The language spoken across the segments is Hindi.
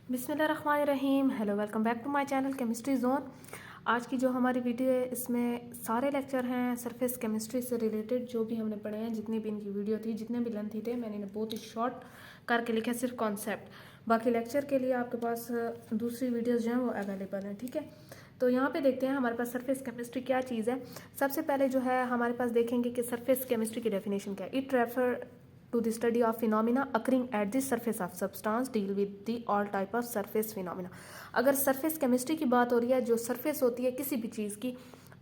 बिस्मिल्लाहिर्रहमानिर्रहीम। Hello, welcome back to my channel chemistry zone. आज की जो हमारी वीडियो है इसमें सारे लेक्चर हैं सरफेस केमिस्ट्री से रिलेटेड, जो भी हमने पढ़े हैं, जितनी भी इनकी वीडियो थी, जितने भी लेंथी थे, मैंने इन्हें बहुत ही शॉर्ट करके लिखा है, सिर्फ कॉन्सेप्ट। बाकी लेक्चर के लिए आपके पास दूसरी वीडियोज़ जो हैं वो अवेलेबल हैं, ठीक है। तो यहाँ पे देखते हैं हमारे पास सरफेस केमिस्ट्री क्या चीज़ है। सबसे पहले जो है हमारे पास देखेंगे कि सरफेस केमिस्ट्री की डेफिनेशन क्या है। It refer to the study of phenomena occurring at the surface of substance, deal with the all type of surface phenomena। अगर सरफेस केमिस्ट्री की बात हो रही है, जो सरफेस होती है किसी भी चीज़ की,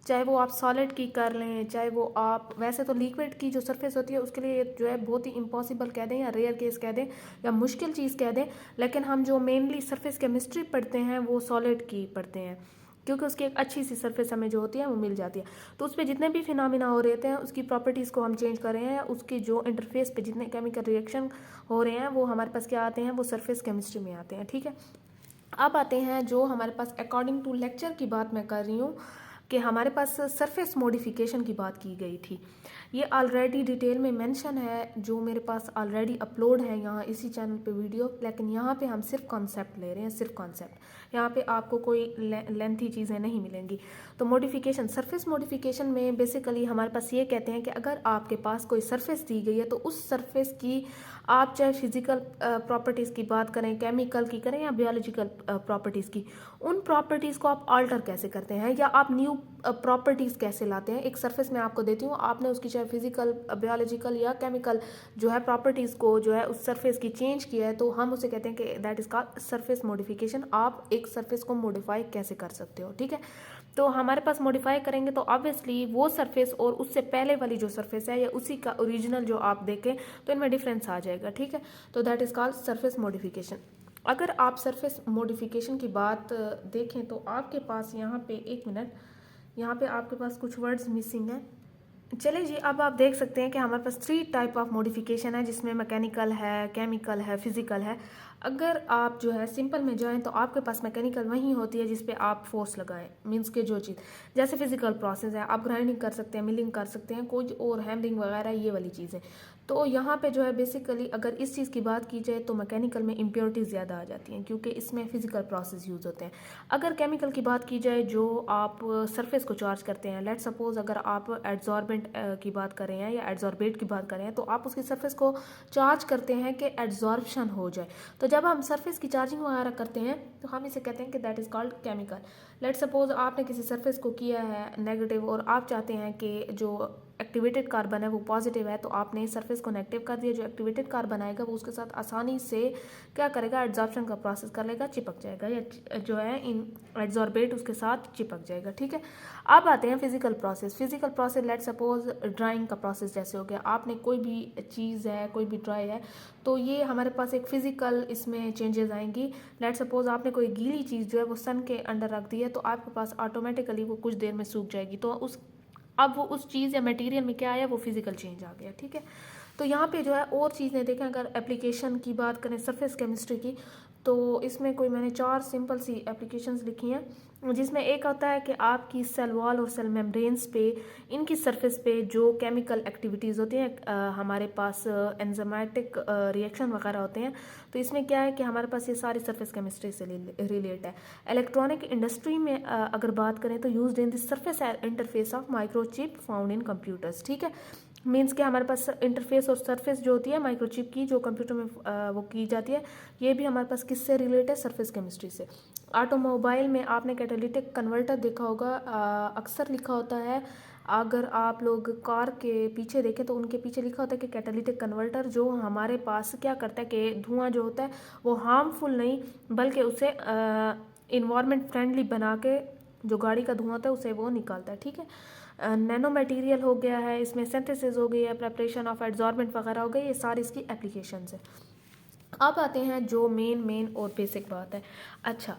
चाहे वो आप सॉलिड की कर लें, चाहे वो आप वैसे तो लिक्विड की जो सरफेस होती है उसके लिए जो है बहुत ही इम्पॉसिबल कह दें या रेयर केस कह दें या मुश्किल चीज़ कह दें, लेकिन हम जो मेनली सरफेस केमिस्ट्री पढ़ते हैं वो सॉलिड की पढ़ते हैं, क्योंकि उसकी एक अच्छी सी सरफेस हमें जो होती है वो मिल जाती है। तो उस पर जितने भी फिनोमिना हो रहे थे उसकी प्रॉपर्टीज़ को हम चेंज कर रहे हैं, उसके जो इंटरफेस पे जितने केमिकल रिएक्शन हो रहे हैं वो हमारे पास क्या आते हैं, वो सरफेस केमिस्ट्री में आते हैं, ठीक है। अब आते हैं जो हमारे पास अकॉर्डिंग टू लेक्चर की बात मैं कर रही हूँ कि हमारे पास सरफेस मॉडिफिकेशन की बात की गई थी। ये ऑलरेडी डिटेल में मेंशन है, जो मेरे पास ऑलरेडी अपलोड है यहाँ इसी चैनल पे वीडियो, लेकिन यहाँ पे हम सिर्फ कॉन्सेप्ट ले रहे हैं, सिर्फ कॉन्सेप्ट। यहाँ पे आपको कोई लेंथी चीज़ें नहीं मिलेंगी। तो मॉडिफिकेशन, सरफेस मॉडिफिकेशन में बेसिकली हमारे पास ये कहते हैं कि अगर आपके पास कोई सरफेस दी गई है तो उस सरफेस की आप चाहे फिजिकल प्रॉपर्टीज़ की बात करें, केमिकल की करें या बायोलॉजिकल प्रॉपर्टीज़ की, उन प्रॉपर्टीज़ को आप आल्टर कैसे करते हैं या आप न्यू प्रॉपर्टीज़ कैसे लाते हैं। एक सरफेस मैं आपको देती हूँ, आपने उसकी चाहे फिजिकल, बायोलॉजिकल या केमिकल जो है प्रॉपर्टीज़ को जो है उस सरफेस की चेंज किया है, तो हम उसे कहते हैं कि that is called surface modification. आप एक सरफेस को मॉडिफाई कैसे कर सकते हो, ठीक है। तो हमारे पास मॉडिफाई करेंगे तो ऑब्वियसली वो सरफेस और उससे पहले वाली जो सरफेस है या उसी का ओरिजिनल जो आप देखें तो इनमें डिफरेंस आ जाएगा, ठीक है। तो that is called surface modification. अगर आप सरफेस मॉडिफिकेशन की बात देखें तो आपके पास यहाँ पे, एक मिनट, यहाँ पे आपके पास कुछ वर्ड्स मिसिंग हैं। चलिए जी, अब आप देख सकते हैं कि हमारे पास 3 टाइप ऑफ मॉडिफिकेशन है, जिसमें मैकेनिकल है, केमिकल है, फिजिकल है। अगर आप जो है सिंपल में जाएं तो आपके पास मैकेनिकल वही होती है जिस पे आप फोर्स लगाएं, मींस के जो चीज़, जैसे फिजिकल प्रोसेस है, आप ग्राइंडिंग कर सकते हैं, मिलिंग कर सकते हैं, कोई और हैमरिंग वगैरह, ये वाली चीज़ें। तो यहाँ पे जो है बेसिकली अगर इस चीज़ की बात की जाए तो मैकेनिकल में इम्प्योरिटीज़ ज़्यादा आ जाती हैं, क्योंकि इसमें फिजिकल प्रोसेस यूज़ होते हैं। अगर केमिकल की बात की जाए, जो आप सरफेस को चार्ज करते हैं, लेट सपोज अगर आप एड्जॉर्बेंट की बात कर रहे हैं या एड्जॉर्बेट की बात कर रहे हैं, तो आप उसकी सरफेस को चार्ज करते हैं कि एड्जॉर्प्शन हो जाए। तो जब हम सरफेस की चार्जिंग वगैरह करते हैं तो हम इसे कहते हैं कि that is called chemical. Let suppose आपने किसी सरफेस को किया है नेगेटिव और आप चाहते हैं कि जो एक्टिवेटेड कार्बन है वो पॉजिटिव है, तो आपने सरफेस को नेगेटिव कर दिया। जो एक्टिवेटेड कार्बन आएगा वो उसके साथ आसानी से क्या करेगा, एड्जॉर्प्शन का प्रोसेस कर लेगा, चिपक जाएगा, या जो है इन एड्जॉर्बेट उसके साथ चिपक जाएगा, ठीक है। अब आते हैं physical process. Physical process let suppose drawing का प्रोसेस जैसे हो गया, आपने कोई भी चीज़ है, कोई भी ड्राई है, तो ये हमारे पास एक फिजिकल इसमें चेंजेस आएंगी। लेट सपोज आपने कोई गीली चीज़ जो है वो सन के अंडर रख दी है, तो आपके पास ऑटोमेटिकली वो कुछ देर में सूख जाएगी। तो उस अब वो उस चीज़ या मटेरियल में क्या आया, वो फिजिकल चेंज आ गया, ठीक है। तो यहाँ पे जो है और चीज़ें देखें, अगर एप्लीकेशन की बात करें सरफेस केमिस्ट्री की, तो इसमें कोई मैंने 4 सिंपल सी एप्लीकेशंस लिखी हैं, जिसमें एक होता है कि आपकी सेल वॉल और सेल मेम्ब्रेन्स पे, इनकी सरफेस पे जो केमिकल एक्टिविटीज़ होती हैं, हमारे पास एंजाइमेटिक रिएक्शन वगैरह होते हैं। तो इसमें क्या है कि हमारे पास ये सारी सरफेस केमिस्ट्री से रिलेट है। इलेक्ट्रॉनिक इंडस्ट्री में अगर बात करें तो used in the surface interface of microchip found in computers, ठीक है। मीन्स कि हमारे पास इंटरफेस और सरफेस जो होती है माइक्रोचिप की, जो कंप्यूटर में वो की जाती है, ये भी हमारे पास किससे रिलेट है, सरफेस केमिस्ट्री से। ऑटोमोबाइल में आपने कैटालिटिक कन्वर्टर देखा होगा, अक्सर लिखा होता है, अगर आप लोग कार के पीछे देखें तो उनके पीछे लिखा होता है कि कैटालिटिक कन्वर्टर, जो हमारे पास क्या करता है कि धुआं जो होता है वो हार्मफुल नहीं बल्कि उसे इन्वायरमेंट फ्रेंडली बना के, जो गाड़ी का धुआं होता है उसे वो निकालता है, ठीक है। नैनो मटेरियल हो गया है, इसमें सिंथेसिस हो गई है, प्रेपरेशन ऑफ एड्जॉर्बेंट वगैरह हो गई, ये सारी इसकी एप्लीकेशंस है। अब आते हैं जो मेन और बेसिक बात है। अच्छा,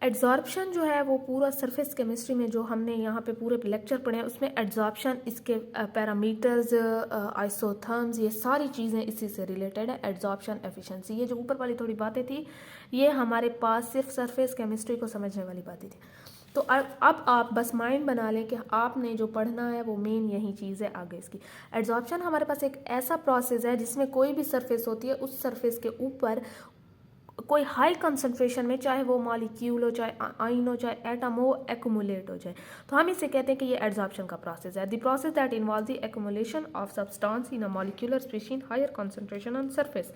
एड्जॉर्प्शन जो है वो पूरा सरफेस केमिस्ट्री में जो हमने यहाँ पे पूरे लेक्चर पढ़े हैं उसमें एड्जॉर्प्शन, इसके पैरामीटर्स, आइसोथर्म्स, ये सारी चीज़ें इसी से रिलेटेड है। एड्जॉर्प्शन, एफिशिएंसी, ये जो ऊपर वाली थोड़ी बातें थी ये हमारे पास सिर्फ सरफेस केमिस्ट्री को समझने वाली बातें थी। तो अब आप बस माइंड बना लें कि आपने जो पढ़ना है वो मेन यही चीज़ है आगे इसकी। एड्जॉर्प्शन हमारे पास एक ऐसा प्रोसेस है जिसमें कोई भी सरफेस होती है, उस सरफेस के ऊपर कोई हाई कंसंट्रेशन में, चाहे वो मॉलिक्यूल हो, चाहे आयन हो, चाहे एटम हो, एक्यूमुलेट हो जाए, तो हम इसे कहते हैं कि ये एड्सॉर्प्शन का प्रोसेस है। The process that involve the accumulation of substance in a molecular species higher concentration on surface.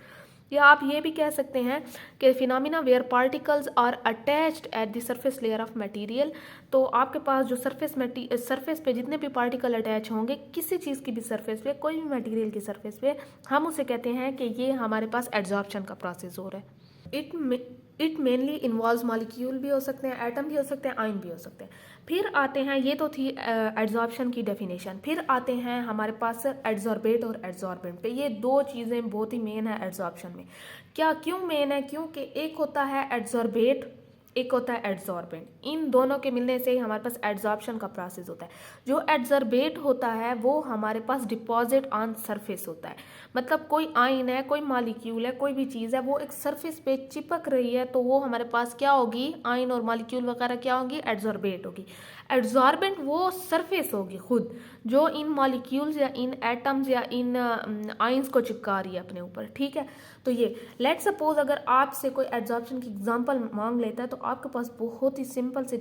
या आप ये भी कह सकते हैं कि phenomena where particles are attached at the surface layer of material. तो आपके पास जो सरफेस पे जितने भी पार्टिकल अटैच होंगे किसी चीज़ की भी सरफेस पे, कोई भी मटेरियल की सरफेस पे, हम उसे कहते हैं कि ये हमारे पास एड्सॉर्प्शन का प्रोसेस हो रहा है। इट मेनली इन्वॉल्व्स मॉलिक्यूल भी हो सकते हैं, एटम भी हो सकते हैं, आयन भी हो सकते हैं। फिर आते हैं, ये तो थी एड्सॉर्प्शन की डेफिनेशन। फिर आते हैं हमारे पास एड्सॉर्बेट और एड्सॉर्बेंट पे। ये दो चीज़ें बहुत ही मेन है एड्सॉर्प्शन में। क्यों मेन है? क्योंकि एक होता है एड्सॉर्बेट, एक होता है एड्सॉर्बेंट। इन दोनों के मिलने से ही हमारे पास एड्सॉर्प्शन का प्रोसेस होता है। जो एड्सॉर्बेट होता है वो हमारे पास डिपॉजिट ऑन सरफेस होता है। मतलब कोई आयन है, कोई मॉलिक्यूल है, कोई भी चीज़ है, वो एक सरफेस पे चिपक रही है, तो वो हमारे पास क्या होगी? आयन और मॉलिक्यूल वगैरह क्या होगी? एड्सॉर्बेट होगी। एड्सॉर्बेंट वो सरफेस होगी खुद, जो इन मॉलिक्यूल्स या इन एटम्स या इन आयंस को चिपका रही है अपने ऊपर। ठीक है, तो ये लेट सपोज अगर आपसे कोई एड्सॉर्प्शन की एग्जांपल मांग लेता है, तो आपके पास बहुत ही सिंपल सी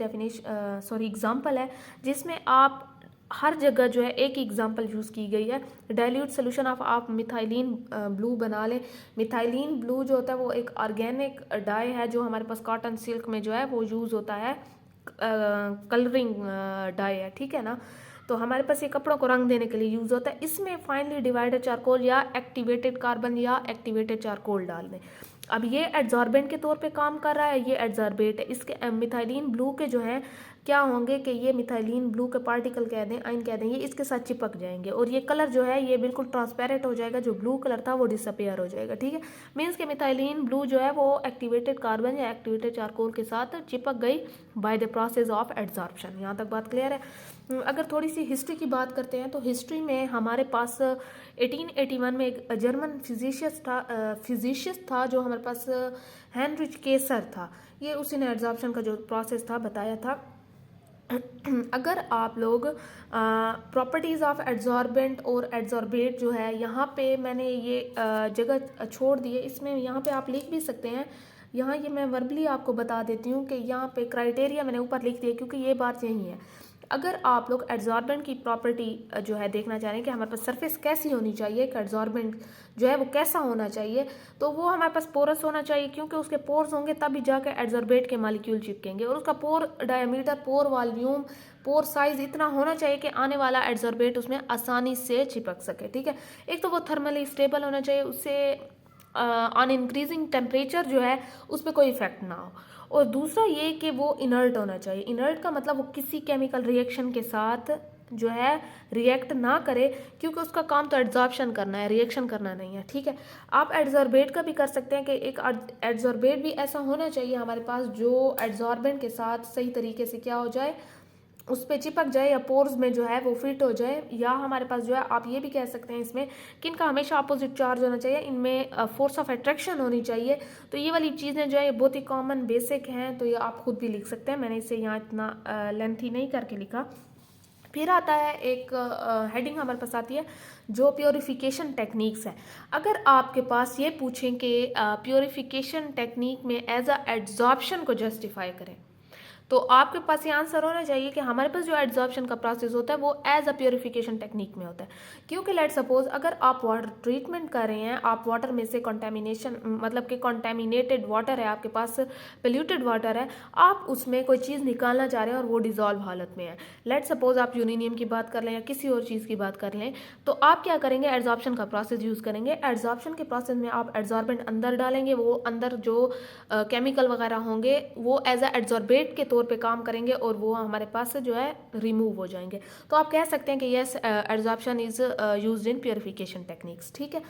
एग्जांपल है, जिसमें आप हर जगह जो है एक ही एग्जांपल यूज़ की गई है। डाइल्यूट सोल्यूशन ऑफ आप मिथाइलिन ब्लू बना लें। मिथाइलिन ब्लू जो होता है वो एक ऑर्गेनिक डाई है, जो हमारे पास कॉटन सिल्क में जो है वो यूज़ होता है, कलरिंग डाई है। ठीक है ना, तो हमारे पास ये कपड़ों को रंग देने के लिए यूज़ होता है। इसमें फाइनली डिवाइडेड चारकोल या एक्टिवेटेड कार्बन या एक्टिवेटेड चारकोल डाल दें। अब ये एड्सॉर्बेंट के तौर पे काम कर रहा है, ये एड्सॉर्बेट है। इसके मिथाइलिन ब्लू के जो हैं क्या होंगे कि ये मिथाइलिन ब्लू के पार्टिकल कह दें, आयन कह दें, ये इसके साथ चिपक जाएंगे और ये कलर जो है ये बिल्कुल ट्रांसपेरेंट हो जाएगा। जो ब्लू कलर था वो डिसअपेयर हो जाएगा। ठीक है, मीन्स के मिथाइलिन ब्लू जो है वो एक्टिवेटेड कार्बन या एक्टिवेटेड चारकोल के साथ चिपक गई by the process of adsorption. यहाँ तक बात क्लियर है। अगर थोड़ी सी हिस्ट्री की बात करते हैं, तो हिस्ट्री में हमारे पास 1881 में एक जर्मन फिजिशियस था जो हमारे पास हेनरिच केसर था। ये उसी ने एड्सॉर्प्शन का जो प्रोसेस था बताया था। अगर आप लोग प्रॉपर्टीज़ ऑफ एड्सॉर्बेंट और एड्सॉर्बेट जो है, यहाँ पे मैंने ये जगह छोड़ दी है, इसमें यहाँ पे आप लिख भी सकते हैं। यहाँ ये मैं वर्बली आपको बता देती हूँ कि यहाँ पे क्राइटेरिया मैंने ऊपर लिख दिया, क्योंकि ये बात यही है। अगर आप लोग एड्सॉर्बेंट की प्रॉपर्टी जो है देखना चाह रहे हैं कि हमारे पास सरफेस कैसी होनी चाहिए, कि एड्सॉर्बेंट जो है वो कैसा होना चाहिए, तो वो हमारे पास पोरस होना चाहिए, क्योंकि उसके पोर्स होंगे तभी जाके एड्सॉर्बेट के मॉलिक्यूल चिपकेंगे। और उसका पोर डायमीटर, पोर वॉल्यूम, पोर साइज इतना होना चाहिए कि आने वाला एड्सॉर्बेट उसमें आसानी से चिपक सके। ठीक है, एक तो वो थर्मली स्टेबल होना चाहिए, उससे ऑन इंक्रीजिंग टेम्परेचर जो है उस पर कोई इफेक्ट ना हो। और दूसरा ये कि वो इनर्ट होना चाहिए। इनर्ट का मतलब वो किसी केमिकल रिएक्शन के साथ जो है रिएक्ट ना करे, क्योंकि उसका काम तो एड्सॉर्प्शन करना है, रिएक्शन करना नहीं है। ठीक है, आप एड्सॉर्बेट का भी कर सकते हैं कि एक एड्सॉर्बेट भी ऐसा होना चाहिए हमारे पास जो एड्सॉर्बेंट के साथ सही तरीके से क्या हो जाए, उस पर चिपक जाए या पोर्स में जो है वो फिट हो जाए। या हमारे पास जो है आप ये भी कह सकते हैं इसमें कि इनका हमेशा अपोजिट चार्ज होना चाहिए, इनमें फोर्स ऑफ अट्रैक्शन होनी चाहिए। तो ये वाली चीज़ें जो है ये बहुत ही कॉमन बेसिक हैं, तो ये आप खुद भी लिख सकते हैं। मैंने इसे यहाँ इतना लेंथी नहीं करके लिखा। फिर आता है एक हेडिंग हमारे पास आती है जो प्योरीफिकेशन टेक्निक्स है। अगर आपके पास ये पूछें कि प्योरीफिकेशन टेक्निक में एज अ एड्सॉर्प्शन को जस्टिफाई करें, तो आपके पास ये आंसर होना चाहिए कि हमारे पास जो एड्सॉर्प्शन का प्रोसेस होता है वो एज अ प्योरीफिकेशन टेक्निक में होता है। क्योंकि लेट सपोज अगर आप वाटर ट्रीटमेंट कर रहे हैं, आप वाटर में से कंटेमिनेशन, मतलब कि कंटेमिनेटेड वाटर है आपके पास, पोल्यूटेड वाटर है, आप उसमें कोई चीज़ निकालना चाह रहे हैं और वो डिजॉल्व हालत में है। लेट सपोज आप यूरेनियम की बात कर लें या किसी और चीज़ की बात कर लें, तो आप क्या करेंगे? एड्सॉर्प्शन का प्रोसेस यूज़ करेंगे। एड्सॉर्प्शन के प्रोसेस में आप एड्सॉर्बेंट अंदर डालेंगे, वो अंदर जो केमिकल वगैरह होंगे वो एज अ एड्सॉर्बेट के तौर पे काम करेंगे और वो हमारे पास से जो है रिमूव हो जाएंगे। तो आप कह सकते हैं कि yes, adsorption is used in purification techniques. ठीक है,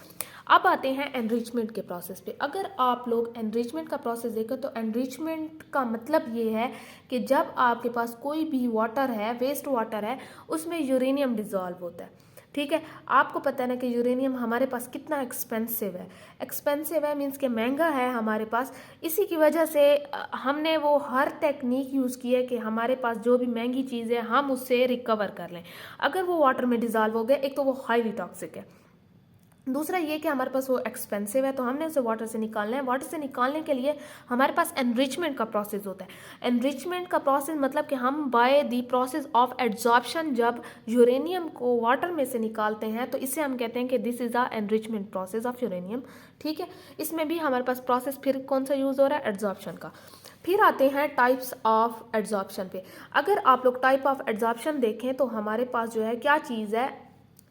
अब आते हैं एनरिचमेंट के प्रोसेस पे। अगर आप लोग एनरिचमेंट का प्रोसेस देखें, तो एनरिचमेंट का मतलब ये है कि जब आपके पास कोई भी वाटर है, वेस्ट वाटर है, उसमें यूरेनियम डिजॉल्व होता है। ठीक है, आपको पता है ना कि यूरेनियम हमारे पास कितना एक्सपेंसिव है। एक्सपेंसिव है मीन्स कि महंगा है हमारे पास। इसी की वजह से हमने वो हर टेक्निक यूज़ की है कि हमारे पास जो भी महंगी चीज़ है हम उससे रिकवर कर लें। अगर वो वाटर में डिज़ॉल्व हो गए, एक तो वो हाईली टॉक्सिक है, दूसरा ये कि हमारे पास वो एक्सपेंसिव है, तो हमने उसे वाटर से निकालना है। वाटर से निकालने के लिए हमारे पास एनरिचमेंट का प्रोसेस होता है। एनरिचमेंट का प्रोसेस मतलब कि हम by the process of adsorption जब यूरेनियम को वाटर में से निकालते हैं तो इसे हम कहते हैं कि this is a enrichment process of uranium. ठीक है, इसमें भी हमारे पास प्रोसेस फिर कौन सा यूज़ हो रहा है, एड्जॉर्प्शन का। फिर आते हैं टाइप्स ऑफ एड्जॉर्प्शन पे। अगर आप लोग टाइप ऑफ एड्जॉर्प्शन देखें तो हमारे पास जो है क्या चीज़ है,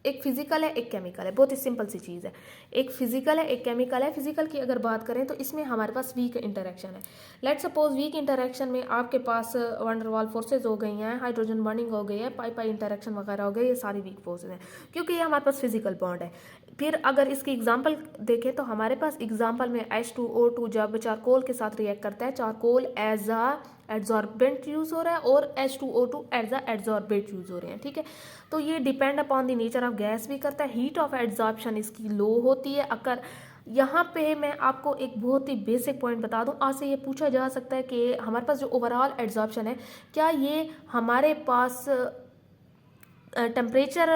एक फिजिकल है एक केमिकल है, बहुत ही सिंपल सी चीज़ है। एक फिजिकल है एक केमिकल है। फिजिकल की अगर बात करें तो इसमें हमारे पास वीक इंटरेक्शन है। लेट सपोज वीक इंटरेक्शन में आपके पास वंडरवाल फोर्सेज हो गई हैं, हाइड्रोजन बॉन्डिंग हो गई है, पाई पाई इंटरेक्शन वगैरह हो गई, ये सारी वीक फोर्सेज हैं क्योंकि ये हमारे पास फिजिकल बॉन्ड है। फिर अगर इसकी एग्जाम्पल देखें तो हमारे पास एग्जाम्पल में H2O2 जब चारकोल के साथ रिएक्ट करता है, charcoal as a adsorbent use हो रहा है और H2O2 as a adsorbent use हो रहे हैं। ठीक है, तो ये depend upon the nature of gas भी करता है। हीट ऑफ एड्जॉर्प्शन इसकी लो होती है। अगर यहाँ पे मैं आपको एक बहुत ही बेसिक पॉइंट बता दूँ, आज से ये पूछा जा सकता है कि हमारे पास जो ओवरऑल एड्जॉर्प्शन है क्या ये हमारे पास टेम्परेचर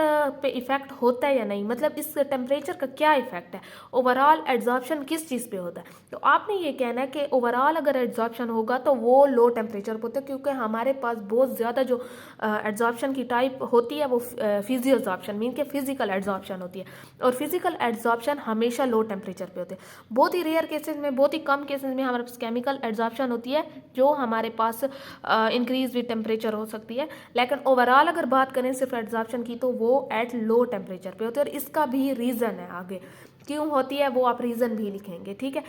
पे इफ़ेक्ट होता है या नहीं, मतलब इस टेम्परेचर का क्या इफ़ेक्ट है, ओवरऑल एड्जॉर्प्शन किस चीज़ पे होता है। तो आपने ये कहना है कि ओवरऑल अगर एड्जॉर्प्शन होगा तो वो लो टेम्परेचर पे होता है क्योंकि हमारे पास बहुत ज़्यादा जो एड्जॉर्प्शन की टाइप होती है वो फिजियो एड्जॉर्प्शन मीन के फिजिकल एड्जॉर्प्शन होती है, और फिजिकल एड्जॉर्प्शन हमेशा लो टेम्परेचर पे होते हैं। बहुत ही रेयर केसेस में, बहुत ही कम केसेस में हमारे पास केमिकल एड्जॉर्प्शन होती है जो हमारे पास इंक्रीज विद टेम्परेचर हो सकती है, लेकिन ओवरऑल अगर बात करें सिर्फ एड्जॉर्प्शन की तो वो एट लो टेम्परेचर पे होती है। और इसका भी रीज़न है, आगे क्यों होती है वो आप रीज़न भी लिखेंगे। ठीक है,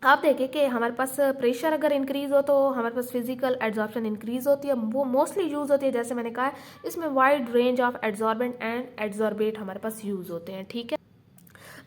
आप देखें कि हमारे पास प्रेशर अगर इंक्रीज हो तो हमारे पास फिजिकल एड्जॉर्प्शन इंक्रीज होती है, वो मोस्टली यूज़ होती है। जैसे मैंने कहा इसमें wide range of adsorbent and adsorbate हमारे पास यूज़ होते हैं। ठीक है,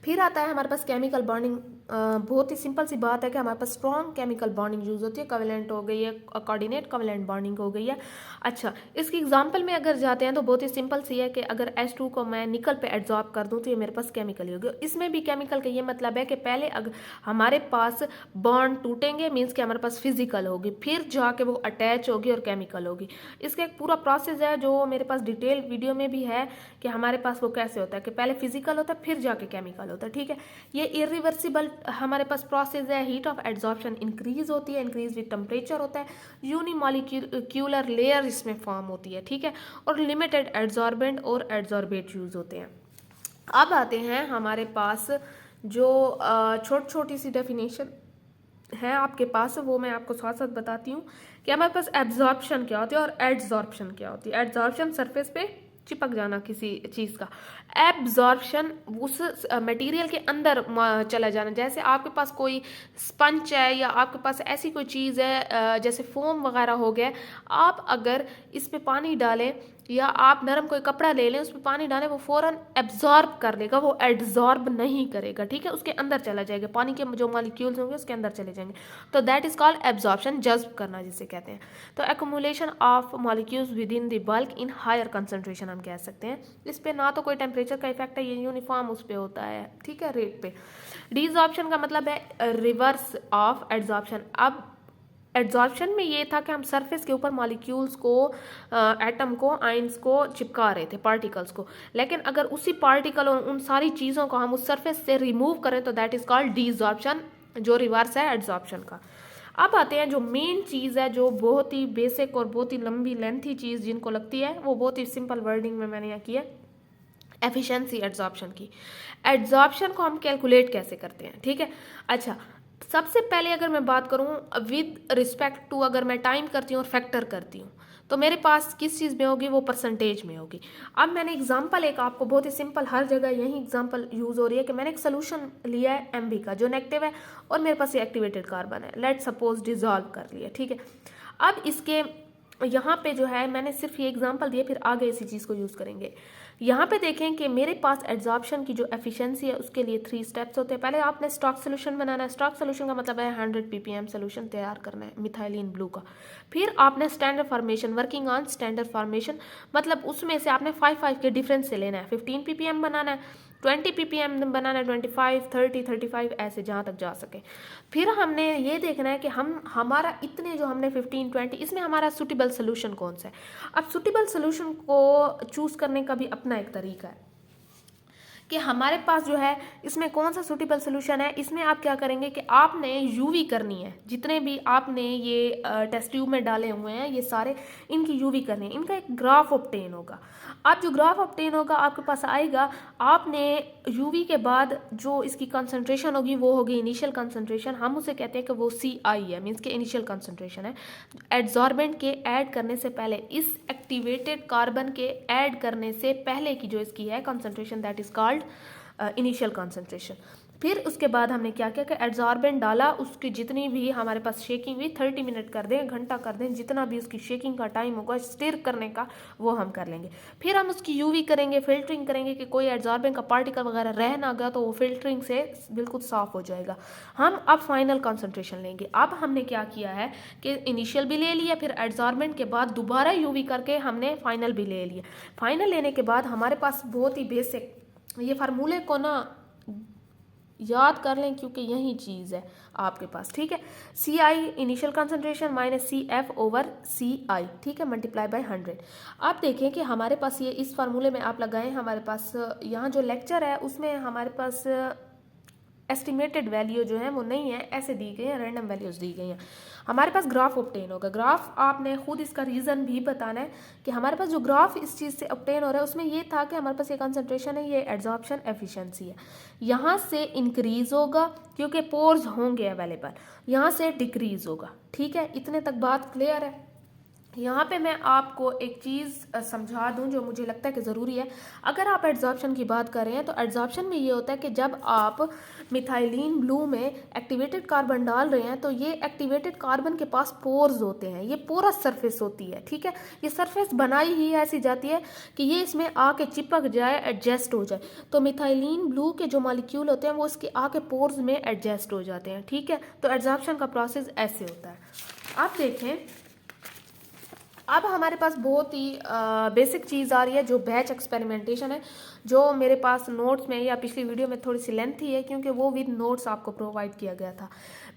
फिर आता है हमारे पास केमिकल बॉन्डिंग। बहुत ही सिंपल सी बात है कि हमारे पास स्ट्रॉन्ग केमिकल बॉन्डिंग यूज़ होती है, कोवेलेंट हो गई है, कोऑर्डिनेट कोवेलेंट बॉन्डिंग हो गई है। अच्छा, इसकी एग्जांपल में अगर जाते हैं तो बहुत ही सिंपल सी है कि अगर H2 को मैं निकल पे एड्जॉर्ब कर दूं तो ये मेरे पास केमिकल ही होगी। इसमें भी केमिकल का ये मतलब है कि पहले अगर हमारे पास बॉन्ड टूटेंगे मीन्स कि हमारे पास फिजिकल होगी, फिर जाके वो अटैच होगी और केमिकल होगी। इसका एक पूरा प्रोसेस है जो मेरे पास डिटेल वीडियो में भी है कि हमारे पास वो कैसे होता है कि पहले फिजिकल होता है फिर जाके केमिकल होता है। ठीक है, ये इरिवर्सिबल हमारे पास प्रोसेस है। हीट ऑफ एड्जॉर्प्शन इंक्रीज होती है, इंक्रीज विद टेम्परेचर होता है, यूनिमॉलिक्यूलर लेयर इसमें फॉर्म होती है। ठीक है, और लिमिटेड एड्जॉर्बेंट और एड्जॉर्बेट यूज होते हैं। अब आते हैं हमारे पास जो छोटी छोटी सी डेफिनेशन है आपके पास, वो मैं आपको साथ साथ बताती हूँ कि हमारे पास एब्जॉर्प्शन क्या होती है और एड्जॉर्प्शन क्या होती है। एड्जॉर्प्शन सरफेस पे चिपक जाना किसी चीज़ का, एब्जॉर्प्शन उस मटेरियल के अंदर चला जाना। जैसे आपके पास कोई स्पंज है या आपके पास ऐसी कोई चीज़ है जैसे फोम वगैरह हो गया, आप अगर इस पे पानी डालें या आप नरम कोई कपड़ा ले लें उस पर पानी डालें, वो फ़ौरन एब्जॉर्ब कर लेगा, वो एड्जॉर्ब नहीं करेगा। ठीक है, उसके अंदर चला जाएगा, पानी के जो मॉलिक्यूल्स होंगे उसके अंदर चले जाएंगे। तो दैट इज कॉल्ड एब्जॉर्प्शन, जज्ब करना जिसे कहते हैं। तो accumulation of molecules within the bulk in higher concentration हम कह सकते हैं। इस पर ना तो कोई टेम्परेचर का इफेक्ट है, ये यूनिफॉर्म उस पर होता है। ठीक है, रेट पे। डिसॉर्प्शन का मतलब है रिवर्स ऑफ एड्जॉर्प्शन। अब एड्जॉर्प्शन में ये था कि हम सरफेस के ऊपर मॉलिक्यूल्स को, एटम को, आइंस को चिपका रहे थे, पार्टिकल्स को, लेकिन अगर उसी पार्टिकल और उन सारी चीज़ों को हम उस सरफेस से रिमूव करें तो दैट इज कॉल्ड डिसॉर्प्शन, जो रिवर्स है एड्जॉर्प्शन का। अब आते हैं जो मेन चीज़ है, जो बहुत ही बेसिक और बहुत ही लंबी लेंथी चीज़ जिनको लगती है, वो बहुत ही सिंपल वर्डिंग में मैंने यहाँ की है, एफिशिएंसी एड्जॉर्प्शन की। एड्जॉर्प्शन को हम कैलकुलेट कैसे करते हैं। ठीक है, अच्छा, सबसे पहले अगर मैं बात करूं विद रिस्पेक्ट टू, अगर मैं टाइम करती हूँ और फैक्टर करती हूँ तो मेरे पास किस चीज़ में होगी, वो परसेंटेज में होगी। अब मैंने एग्जांपल एक आपको बहुत ही सिंपल, हर जगह यही एग्जांपल यूज़ हो रही है कि मैंने एक सोल्यूशन लिया है Mb का जो नेगेटिव है और मेरे पास ये एक्टिवेटेड कार्बन है, लेट सपोज डिजॉल्व कर लिया। ठीक है, अब इसके यहाँ पे जो है मैंने सिर्फ ये एग्जांपल दिए, फिर आगे इसी चीज़ को यूज़ करेंगे। यहाँ पे देखें कि मेरे पास एड्जॉर्प्शन की जो एफिशिएंसी है उसके लिए 3 स्टेप्स होते हैं। पहले आपने स्टॉक सोल्यूशन बनाना है। स्टॉक सोल्यूशन का मतलब है 100 ppm सोल्यूशन तैयार करना है मिथाइलिन ब्लू का। फिर आपने standard formation, working on standard formation, मतलब उसमें से आपने 5 के डिफरेंस से लेना है। 15 ppm बनाना है, 20 ppm बनाना है, 25, 30, 35 ऐसे जहाँ तक जा सके। फिर हमने ये देखना है कि हमारा इतने जो हमने 15, 20 इसमें हमारा सूटेबल सोल्यूशन कौन सा है। अब सूटेबल सोल्यूशन को चूज़ करने का भी अपना एक तरीका है कि हमारे पास जो है इसमें कौन सा सूटेबल सोल्यूशन है। इसमें आप क्या करेंगे कि आपने यूवी करनी है, जितने भी आपने ये टेस्ट ट्यूब में डाले हुए हैं ये सारे, इनकी यूवी करनी है, इनका एक ग्राफ ऑब्टेन होगा। अब जो ग्राफ ऑब्टेन होगा आपके पास आएगा, आपने यूवी के बाद जो इसकी कंसंट्रेशन होगी वो होगी इनिशियल कंसंट्रेशन, हम उसे कहते हैं कि वो CI है, मीन्स के इनिशियल कंसंट्रेशन है। एड्सॉर्बेंट के ऐड करने से पहले, इस एक्टिवेटेड कार्बन के ऐड करने से पहले की जो इसकी है concentration, that is called initial concentration. फिर उसके बाद हमने क्या किया कि एड्सॉर्बेंट डाला, उसकी जितनी भी हमारे पास शेकिंग हुई 30 मिनट कर दें, घंटा कर दें, जितना भी उसकी शेकिंग का टाइम होगा स्टिर करने का वो हम कर लेंगे। फिर हम उसकी यूवी करेंगे, फिल्टरिंग करेंगे कि कोई एड्सॉर्बेंट का पार्टिकल वगैरह रह ना गया, तो वो फिल्टरिंग से बिल्कुल साफ हो जाएगा। हम अब फाइनल कंसंट्रेशन लेंगे। अब हमने क्या किया है कि इनिशियल भी ले लिया, फिर एड्सॉर्बेंट के बाद दोबारा यूवी करके हमने फाइनल भी ले लिया। फाइनल लेने के बाद हमारे पास बहुत ही बेसिक, ये फार्मूले को ना याद कर लें क्योंकि यही चीज़ है आपके पास, ठीक है। CI initial concentration minus CF over CI, ठीक है, मल्टीप्लाई बाय 100। आप देखें कि हमारे पास ये इस फार्मूले में आप लगाएं, हमारे पास यहाँ जो लेक्चर है उसमें हमारे पास एस्टिमेटेड वैल्यू जो है वो नहीं है, ऐसे दी गई है, रैंडम वैल्यूज दी गई हैं। हमारे पास ग्राफ ऑब्टेन होगा। ग्राफ आपने खुद इसका रीज़न भी बताना है कि हमारे पास जो ग्राफ इस चीज़ से ऑब्टेन हो रहा है उसमें ये था कि हमारे पास ये कंसंट्रेशन है, ये एड्सॉर्प्शन एफिशिएंसी है, यहाँ से इंक्रीज होगा क्योंकि पोर्स होंगे अवेलेबल, यहाँ से डिक्रीज होगा, ठीक है। इतने तक बात क्लियर है। यहाँ पे मैं आपको एक चीज़ समझा दूँ जो मुझे लगता है कि ज़रूरी है। अगर आप एड्सॉर्प्शन की बात कर रहे हैं तो एड्सॉर्प्शन में ये होता है कि जब आप मिथाइलिन ब्लू में एक्टिवेटेड कार्बन डाल रहे हैं तो ये एक्टिवेटेड कार्बन के पास पोर्स होते हैं, ये पोरस सरफेस होती है, ठीक है। ये सरफेस बनाई ही ऐसी जाती है कि ये इसमें आके चिपक जाए, एडजस्ट हो जाए। तो मिथाइलिन ब्लू के जो मॉलिक्यूल होते हैं वो इसके आके पोर्स में एडजस्ट हो जाते हैं, ठीक है। तो एड्सॉर्प्शन का प्रोसेस ऐसे होता है। आप देखें अब हमारे पास बहुत ही बेसिक चीज़ आ रही है जो बैच एक्सपेरिमेंटेशन है, जो मेरे पास नोट्स में या पिछली वीडियो में थोड़ी सी लेंथी है क्योंकि वो विद नोट्स आपको प्रोवाइड किया गया था।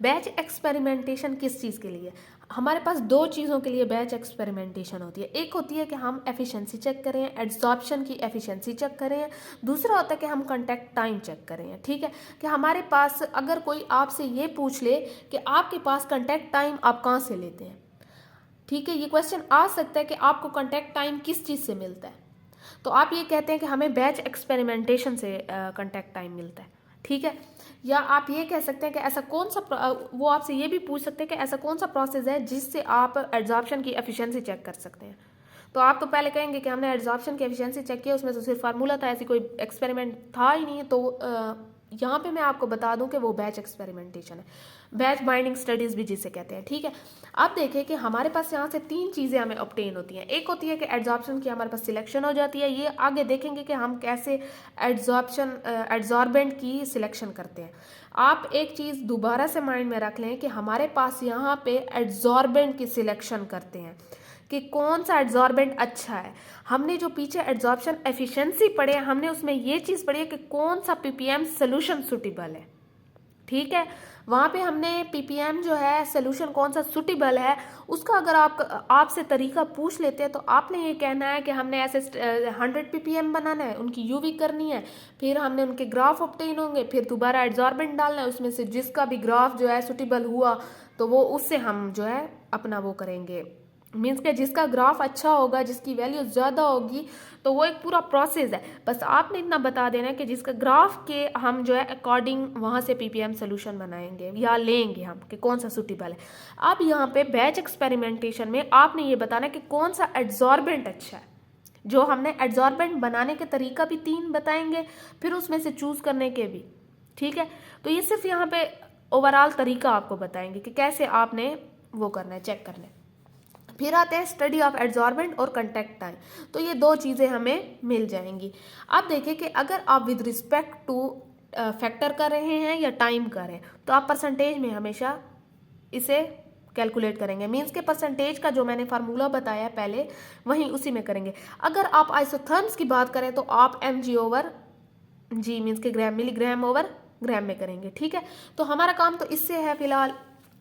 बैच एक्सपेरिमेंटेशन किस चीज़ के लिए? हमारे पास दो चीज़ों के लिए बैच एक्सपेरिमेंटेशन होती है। एक होती है कि हम एफिशिएंसी चेक करें, एड्सॉर्प्शन की एफिशिएंसी चेक करें। दूसरा होता है कि हम कॉन्टैक्ट टाइम चेक करें, ठीक है। कि हमारे पास अगर कोई आपसे ये पूछ ले कि आपके पास कॉन्टैक्ट टाइम आप कहाँ से लेते हैं, ठीक है, ये क्वेश्चन आ सकता है कि आपको कॉन्टैक्ट टाइम किस चीज़ से मिलता है, तो आप ये कहते हैं कि हमें बैच एक्सपेरिमेंटेशन से कॉन्टैक्ट टाइम मिलता है, ठीक है। या आप ये कह सकते हैं कि ऐसा कौन सा वो आपसे ये भी पूछ सकते हैं कि ऐसा कौन सा प्रोसेस है जिससे आप एड्सॉर्प्शन की एफिशिएंसी चेक कर सकते हैं। तो आप तो पहले कहेंगे कि हमने एड्सॉर्प्शन की एफिशिएंसी चेक किया, उसमें तो सिर्फ फार्मूला था, ऐसी कोई एक्सपेरिमेंट था ही नहीं। तो यहाँ पे मैं आपको बता दूं कि वो बैच एक्सपेरिमेंटेशन है, बैच बाइंडिंग स्टडीज़ भी जिसे कहते हैं, ठीक है। आप देखें कि हमारे पास यहाँ से तीन चीज़ें हमें ऑब्टेन होती हैं। एक होती है कि एड्सॉर्प्शन की हमारे पास सिलेक्शन हो जाती है, ये आगे देखेंगे कि हम कैसे एड्सॉर्बेंट की सिलेक्शन करते हैं। आप एक चीज़ दोबारा से माइंड में रख लें कि हमारे पास यहाँ पे एड्सॉर्बेंट की सिलेक्शन करते हैं कि कौन सा एड्सॉर्बेंट अच्छा है। हमने जो पीछे एड्सॉर्प्शन एफिशिएंसी पढ़े हमने उसमें ये चीज़ पढ़ी है कि कौन सा पीपीएम सोल्यूशन सुटेबल है, ठीक है। वहाँ पे हमने पीपीएम जो है सोल्यूशन कौन सा सुटेबल है उसका अगर आपसे तरीका पूछ लेते हैं तो आपने ये कहना है कि हमने ऐसे 100 पीपीएम बनाना है, उनकी यूवी करनी है, फिर हमने उनके ग्राफ ऑब्टेन होंगे, फिर दोबारा एड्सॉर्बेंट डालना है, उसमें से जिसका भी ग्राफ जो है सुटेबल हुआ तो वो उससे हम जो है अपना वो करेंगे, मीन्स के जिसका ग्राफ अच्छा होगा, जिसकी वैल्यू ज़्यादा होगी, तो वो एक पूरा प्रोसेस है। बस आपने इतना बता देना है कि जिसका ग्राफ के हम जो है अकॉर्डिंग वहाँ से पीपीएम सोल्यूशन बनाएंगे या लेंगे हम कि कौन सा सूटेबल है। अब यहाँ पे बैच एक्सपेरिमेंटेशन में आपने ये बताना है कि कौन सा एड्सॉर्बेंट अच्छा है। जो हमने एड्सॉर्बेंट बनाने के तरीका भी 3 बताएंगे, फिर उसमें से चूज़ करने के भी, ठीक है। तो ये सिर्फ यहाँ पे ओवरऑल तरीका आपको बताएंगे कि कैसे आपने वो करना है, चेक करना है। फिर आते हैं स्टडी ऑफ एड्सॉर्बेंट और कॉन्टैक्ट टाइम, तो ये दो चीज़ें हमें मिल जाएंगी। आप देखें कि अगर आप विद रिस्पेक्ट टू फैक्टर कर रहे हैं या टाइम कर रहे हैं तो आप परसेंटेज में हमेशा इसे कैलकुलेट करेंगे, मीन्स के परसेंटेज का जो मैंने फार्मूला बताया पहले वहीं उसी में करेंगे। अगर आप आइसोथर्म्स की बात करें तो आप mg ओवर g मीन्स के ग्राम मिलीग्राम ओवर ग्राम में करेंगे, ठीक है। तो हमारा काम तो इससे है फिलहाल,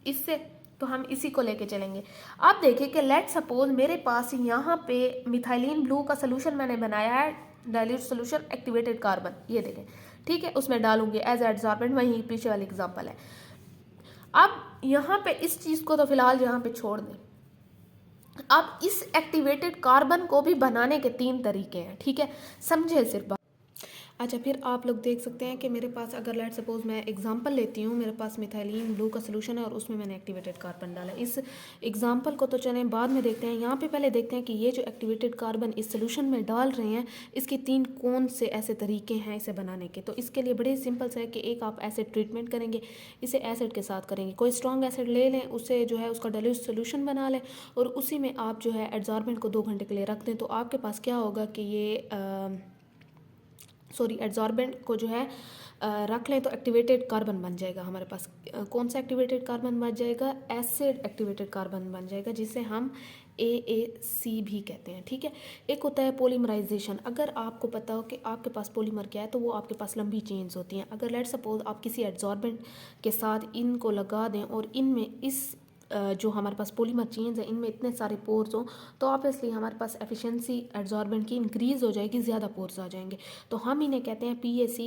इससे तो हम इसी को लेके चलेंगे। आप देखिए कि लेट सपोज मेरे पास यहाँ पे मिथाइलिन ब्लू का सोल्यूशन मैंने बनाया है डाइल्यूट सोल्यूशन एक्टिवेटेड कार्बन, ये देखें, ठीक है, उसमें डालूंगी एज एडजॉर्बेंट, वही पीछे वाली एग्जांपल है। अब यहाँ पे इस चीज़ को तो फिलहाल यहाँ पे छोड़ दें। अब इस एक्टिवेटेड कार्बन को भी बनाने के 3 तरीके हैं, ठीक है, समझे सिर्फ। अच्छा, फिर आप लोग देख सकते हैं कि मेरे पास, अगर लेट सपोज मैं एग्जांपल लेती हूँ, मेरे पास मिथाइलिन ब्लू का सोल्यूशन है और उसमें मैंने एक्टिवेटेड कार्बन डाला। इस एग्जांपल को तो चलें बाद में देखते हैं, यहाँ पे पहले देखते हैं कि ये जो एक्टिवेटेड कार्बन इस सोल्यूशन में डाल रहे हैं, इसके 3 कौन से ऐसे तरीके हैं इसे बनाने के। तो इसके लिए बड़े सिंपल से है कि एक आप एसिड ट्रीटमेंट करेंगे, इसे एसिड के साथ करेंगे, कोई स्ट्रॉन्ग एसिड ले लें, उससे जो है उसका डाइल्यूट सोल्यूशन बना लें और उसी में आप जो है एडजॉर्बेंट को 2 घंटे के लिए रख दें। तो आपके पास क्या होगा कि ये एडजॉर्बेंट को जो है रख लें तो एक्टिवेटेड कार्बन बन जाएगा हमारे पास। कौन सा एक्टिवेटेड कार्बन बन जाएगा? एसिड एक्टिवेटेड कार्बन बन जाएगा, जिसे हम AAC भी कहते हैं, ठीक है। एक होता है पॉलीमराइजेशन। अगर आपको पता हो कि आपके पास पॉलीमर क्या है तो वो आपके पास लंबी चेन्स होती हैं। अगर लेट सपोज आप किसी एडजॉर्बेंट के साथ इनको लगा दें और इनमें इस जो हमारे पास पॉलीमर चेन्स है इनमें इतने सारे पोर्स हों तो ऑब्वियसली हमारे पास एफिशिएंसी एडजॉर्बेंट की इंक्रीज़ हो जाएगी, ज़्यादा पोर्स आ जाएंगे। तो हम इन्हें कहते हैं PAC,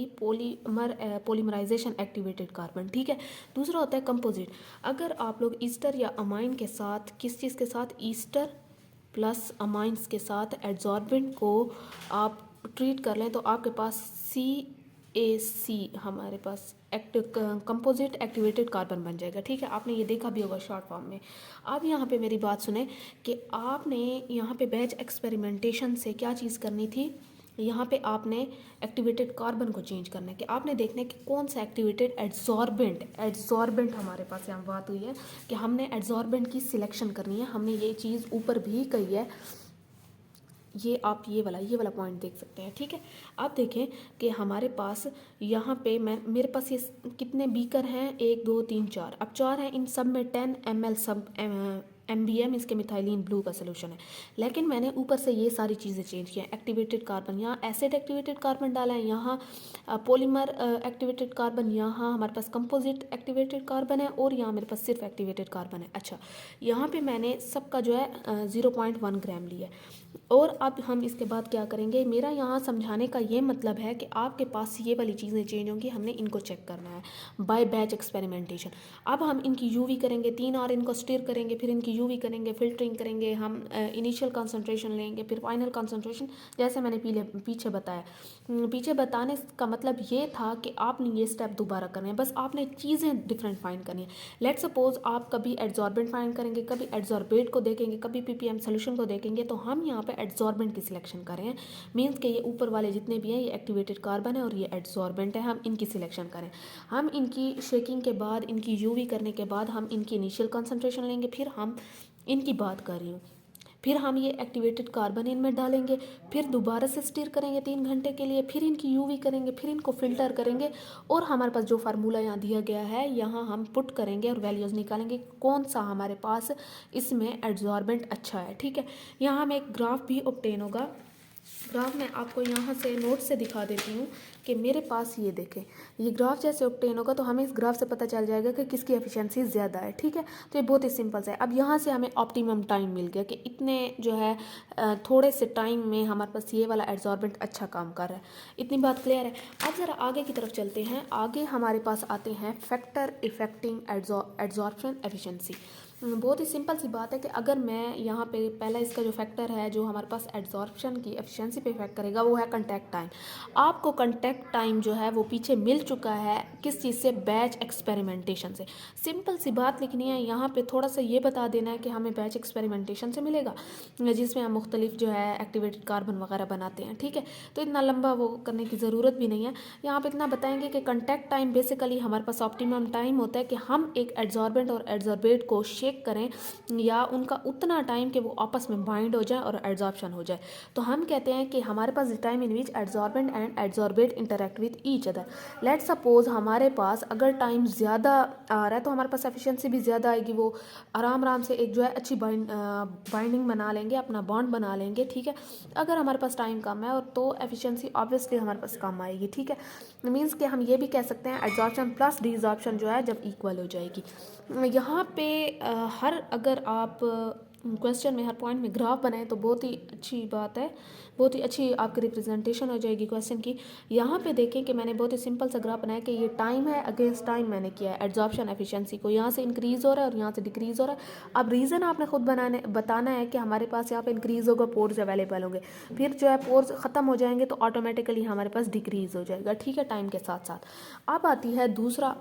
पॉलीमराइजेशन एक्टिवेटेड कार्बन, ठीक है। दूसरा होता है कंपोजिट। अगर आप लोग ईस्टर या अमाइन के साथ, किस चीज़ के साथ, ईस्टर प्लस अमाइंस के साथ एडजॉर्बेंट को आप ट्रीट कर लें तो आपके पास CAC हमारे पास कंपोजिट एक्टिवेटेड कार्बन बन जाएगा, ठीक है। आपने ये देखा भी होगा शॉर्ट फॉर्म में। अब यहाँ पे मेरी बात सुने कि आपने यहाँ पे बैच एक्सपेरिमेंटेशन से क्या चीज़ करनी थी, यहाँ पे आपने एक्टिवेटेड कार्बन को चेंज करना है कि आपने देखना है कि कौन सा एक्टिवेटेड एडजॉर्बेंट हमारे पास यहाँ बात हुई है कि हमने एडजॉर्बेंट की सिलेक्शन करनी है। हमने ये चीज़ ऊपर भी कही है, ये आप ये वाला पॉइंट देख सकते हैं, ठीक है। अब देखें कि हमारे पास यहाँ पे मेरे पास ये कितने बीकर हैं, 1 2 3 4, अब 4 हैं, इन सब में 10 ml सब MBM इसके मिथाइलिन ब्लू का सोल्यूशन है। लेकिन मैंने ऊपर से ये सारी चीज़ें चेंज किया। एक्टिवेटेड कार्बन, यहाँ एसिड एक्टिवेटेड कार्बन डाला है, यहाँ पॉलीमर एक्टिवेटेड कार्बन, यहाँ हमारे पास कंपोजिट एक्टिवेटेड कार्बन है और यहाँ मेरे पास सिर्फ एक्टिवेटेड कार्बन है। अच्छा, यहाँ पे मैंने सबका जो है 0.1 ग्राम लिया है। और अब हम इसके बाद क्या करेंगे, मेरा यहाँ समझाने का ये मतलब है कि आपके पास ये वाली चीज़ें चेंज होंगी, हमने इनको चेक करना है बाय बैच एक्सपेरिमेंटेशन। अब हम इनकी यूवी करेंगे, 3 आवर इनको स्टिर करेंगे, फिर इनकी यूवी करेंगे, फिल्टरिंग करेंगे, हम इनिशियल कंसंट्रेशन लेंगे, फिर फाइनल कंसंट्रेशन, जैसे मैंने पीछे बताया। पीछे बताने का मतलब ये था कि आपने ये स्टेप दोबारा करने हैं, बस आपने चीज़ें डिफरेंट फाइंड करनी है। लेट सपोज आप कभी एडजॉर्बेंट फाइंड करेंगे, कभी एडजॉर्बेट को देखेंगे, कभी PPM सोल्यूशन को देखेंगे, तो हम यहाँ पे एडजॉर्बेंट की सिलेक्शन करें, मीन्स कि ये ऊपर वाले जितने भी हैं ये एक्टिवेटेड कार्बन है और ये एडजॉर्बेंट है, हम इनकी सिलेक्शन करें। हम इनकी शेकिंग के बाद, इनकी यूवी करने के बाद हम इनकी इनिशियल कंसंट्रेशन लेंगे, फिर हम इनकी बात कर रही हूँ, फिर हम ये एक्टिवेटेड कार्बन इनमें डालेंगे, फिर दोबारा से स्टिर करेंगे 3 घंटे के लिए, फिर इनकी यूवी करेंगे, फिर इनको फिल्टर करेंगे और हमारे पास जो फार्मूला यहाँ दिया गया है यहाँ हम पुट करेंगे और वैल्यूज़ निकालेंगे कौन सा हमारे पास इसमें एडजॉर्बेंट अच्छा है, ठीक है। यहाँ हमें एक ग्राफ भी ऑब्टेन होगा। ग्राफ मैं आपको यहाँ से नोट से दिखा देती हूँ कि मेरे पास ये देखें, ये ग्राफ जैसे ऑब्टेन होगा तो हमें इस ग्राफ से पता चल जाएगा कि किसकी एफिशिएंसी ज़्यादा है, ठीक है। तो ये बहुत ही सिंपल है। अब यहाँ से हमें ऑप्टिमम टाइम मिल गया कि इतने जो है थोड़े से टाइम में हमारे पास ये वाला एडजॉर्बेंट अच्छा काम कर रहा है। इतनी बात क्लियर है। अब ज़रा आगे की तरफ चलते हैं। आगे हमारे पास आते हैं फैक्टर इफेक्टिंग एडजॉर्प्शन एफिशिएंसी। बहुत ही सिंपल सी बात है कि अगर मैं यहाँ पे पहला इसका जो फैक्टर है जो हमारे पास एडजॉर्प्शन की एफिशिएंसी पे इफेक्ट करेगा वो है कंटैक्ट टाइम। आपको कंटैक्ट टाइम जो है वो पीछे मिल चुका है किस चीज़ से, बैच एक्सपेरिमेंटेशन से। सिंपल सी बात लिखनी है यहाँ पे, थोड़ा सा ये बता देना है कि हमें बैच एक्सपेरिमेंटेशन से मिलेगा जिसमें हम मुख्तलिफ जो है एक्टिवेटेड कार्बन वगैरह बनाते हैं, ठीक है। तो इतना लंबा वो करने की ज़रूरत भी नहीं है। यहाँ पे इतना बताएंगे कि कंटैक्ट टाइम बेसिकली हमारे पास ऑप्टिमम टाइम होता है कि हम एक एडजॉर्बेंट और एडजॉर्बेट को शेक करें या उनका उतना टाइम कि वो आपस में बाइंड हो जाए और एडजॉर्प्शन हो जाए। तो हम कहते हैं कि हमारे पास the time in which adsorbent and adsorbate interact with each other. Let suppose हमारे पास अगर टाइम ज़्यादा आ रहा है तो हमारे पास एफिशिएंसी भी ज़्यादा आएगी, वो आराम से एक जो है अच्छी बाइंडिंग बना लेंगे, अपना बॉन्ड बना लेंगे, ठीक है। अगर हमारे पास टाइम कम है और तो एफिशिएंसी ऑब्वियसली हमारे पास कम आएगी, ठीक है। मीन्स कि हम ये भी कह सकते हैं एडजॉर्प्शन प्लस डिजॉर्प्शन जो है जब इक्वल हो जाएगी। यहाँ पे अगर आप क्वेश्चन में, हर पॉइंट में ग्राफ बनाए तो बहुत ही अच्छी बात है, बहुत ही अच्छी आपकी रिप्रेजेंटेशन हो जाएगी क्वेश्चन की। यहाँ पे देखें कि मैंने बहुत ही सिंपल सा ग्राफ बनाया कि ये टाइम है, अगेंस्ट टाइम मैंने किया है एड्जॉर्प्शन एफिशिएंसी को, यहाँ से इंक्रीज़ हो रहा है और यहाँ से डिक्रीज़ हो रहा है। अब रीज़न आपने खुद बताना है कि हमारे पास यहाँ पे इंक्रीज़ होगा, पोर्स अवेलेबल होंगे, फिर जो है पोर्स ख़त्म हो जाएंगे तो ऑटोमेटिकली हमारे पास डिक्रीज़ हो जाएगा, ठीक है, टाइम के साथ साथ। अब आती है दूसरा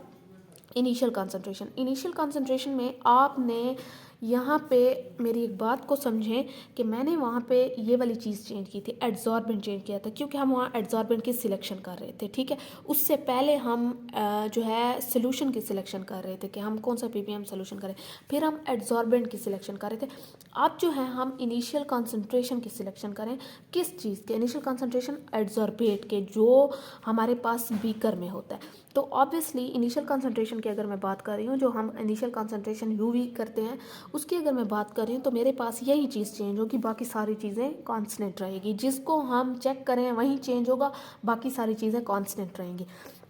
इनिशियल कंसंट्रेशन। इनिशियल कंसंट्रेशन में आपने यहाँ पे मेरी एक बात को समझें कि मैंने वहाँ पे ये वाली चीज़ चेंज की थी, एड्जॉर्बेंट चेंज किया था, क्योंकि हम वहाँ एड्जॉर्बेंट की सिलेक्शन कर रहे थे, ठीक है। उससे पहले हम जो है सोल्यूशन की सिलेक्शन कर रहे थे कि हम कौन सा पीपीएम सोल्यूशन करें, फिर हम एड्जॉर्बेंट की सिलेक्शन कर रहे थे। अब जो है हम इनिशियल कंसंट्रेशन की सिलेक्शन करें, किस चीज़ के? इनिशियल कंसंट्रेशन एड्जॉर्बेट के, जो हमारे पास बीकर में होता है। तो ऑब्वियसली इनिशियल कंसंट्रेशन की अगर मैं बात कर रही हूँ, जो हम इनिशियल कंसंट्रेशन यूवी करते हैं, उसकी अगर मैं बात कर रही हूँ, तो मेरे पास यही चीज़ चेंज होगी, बाकी सारी चीज़ें कांस्टेंट रहेगी। जिसको हम चेक करें वही चेंज होगा, बाकी सारी चीज़ें कांस्टेंट रहेंगी।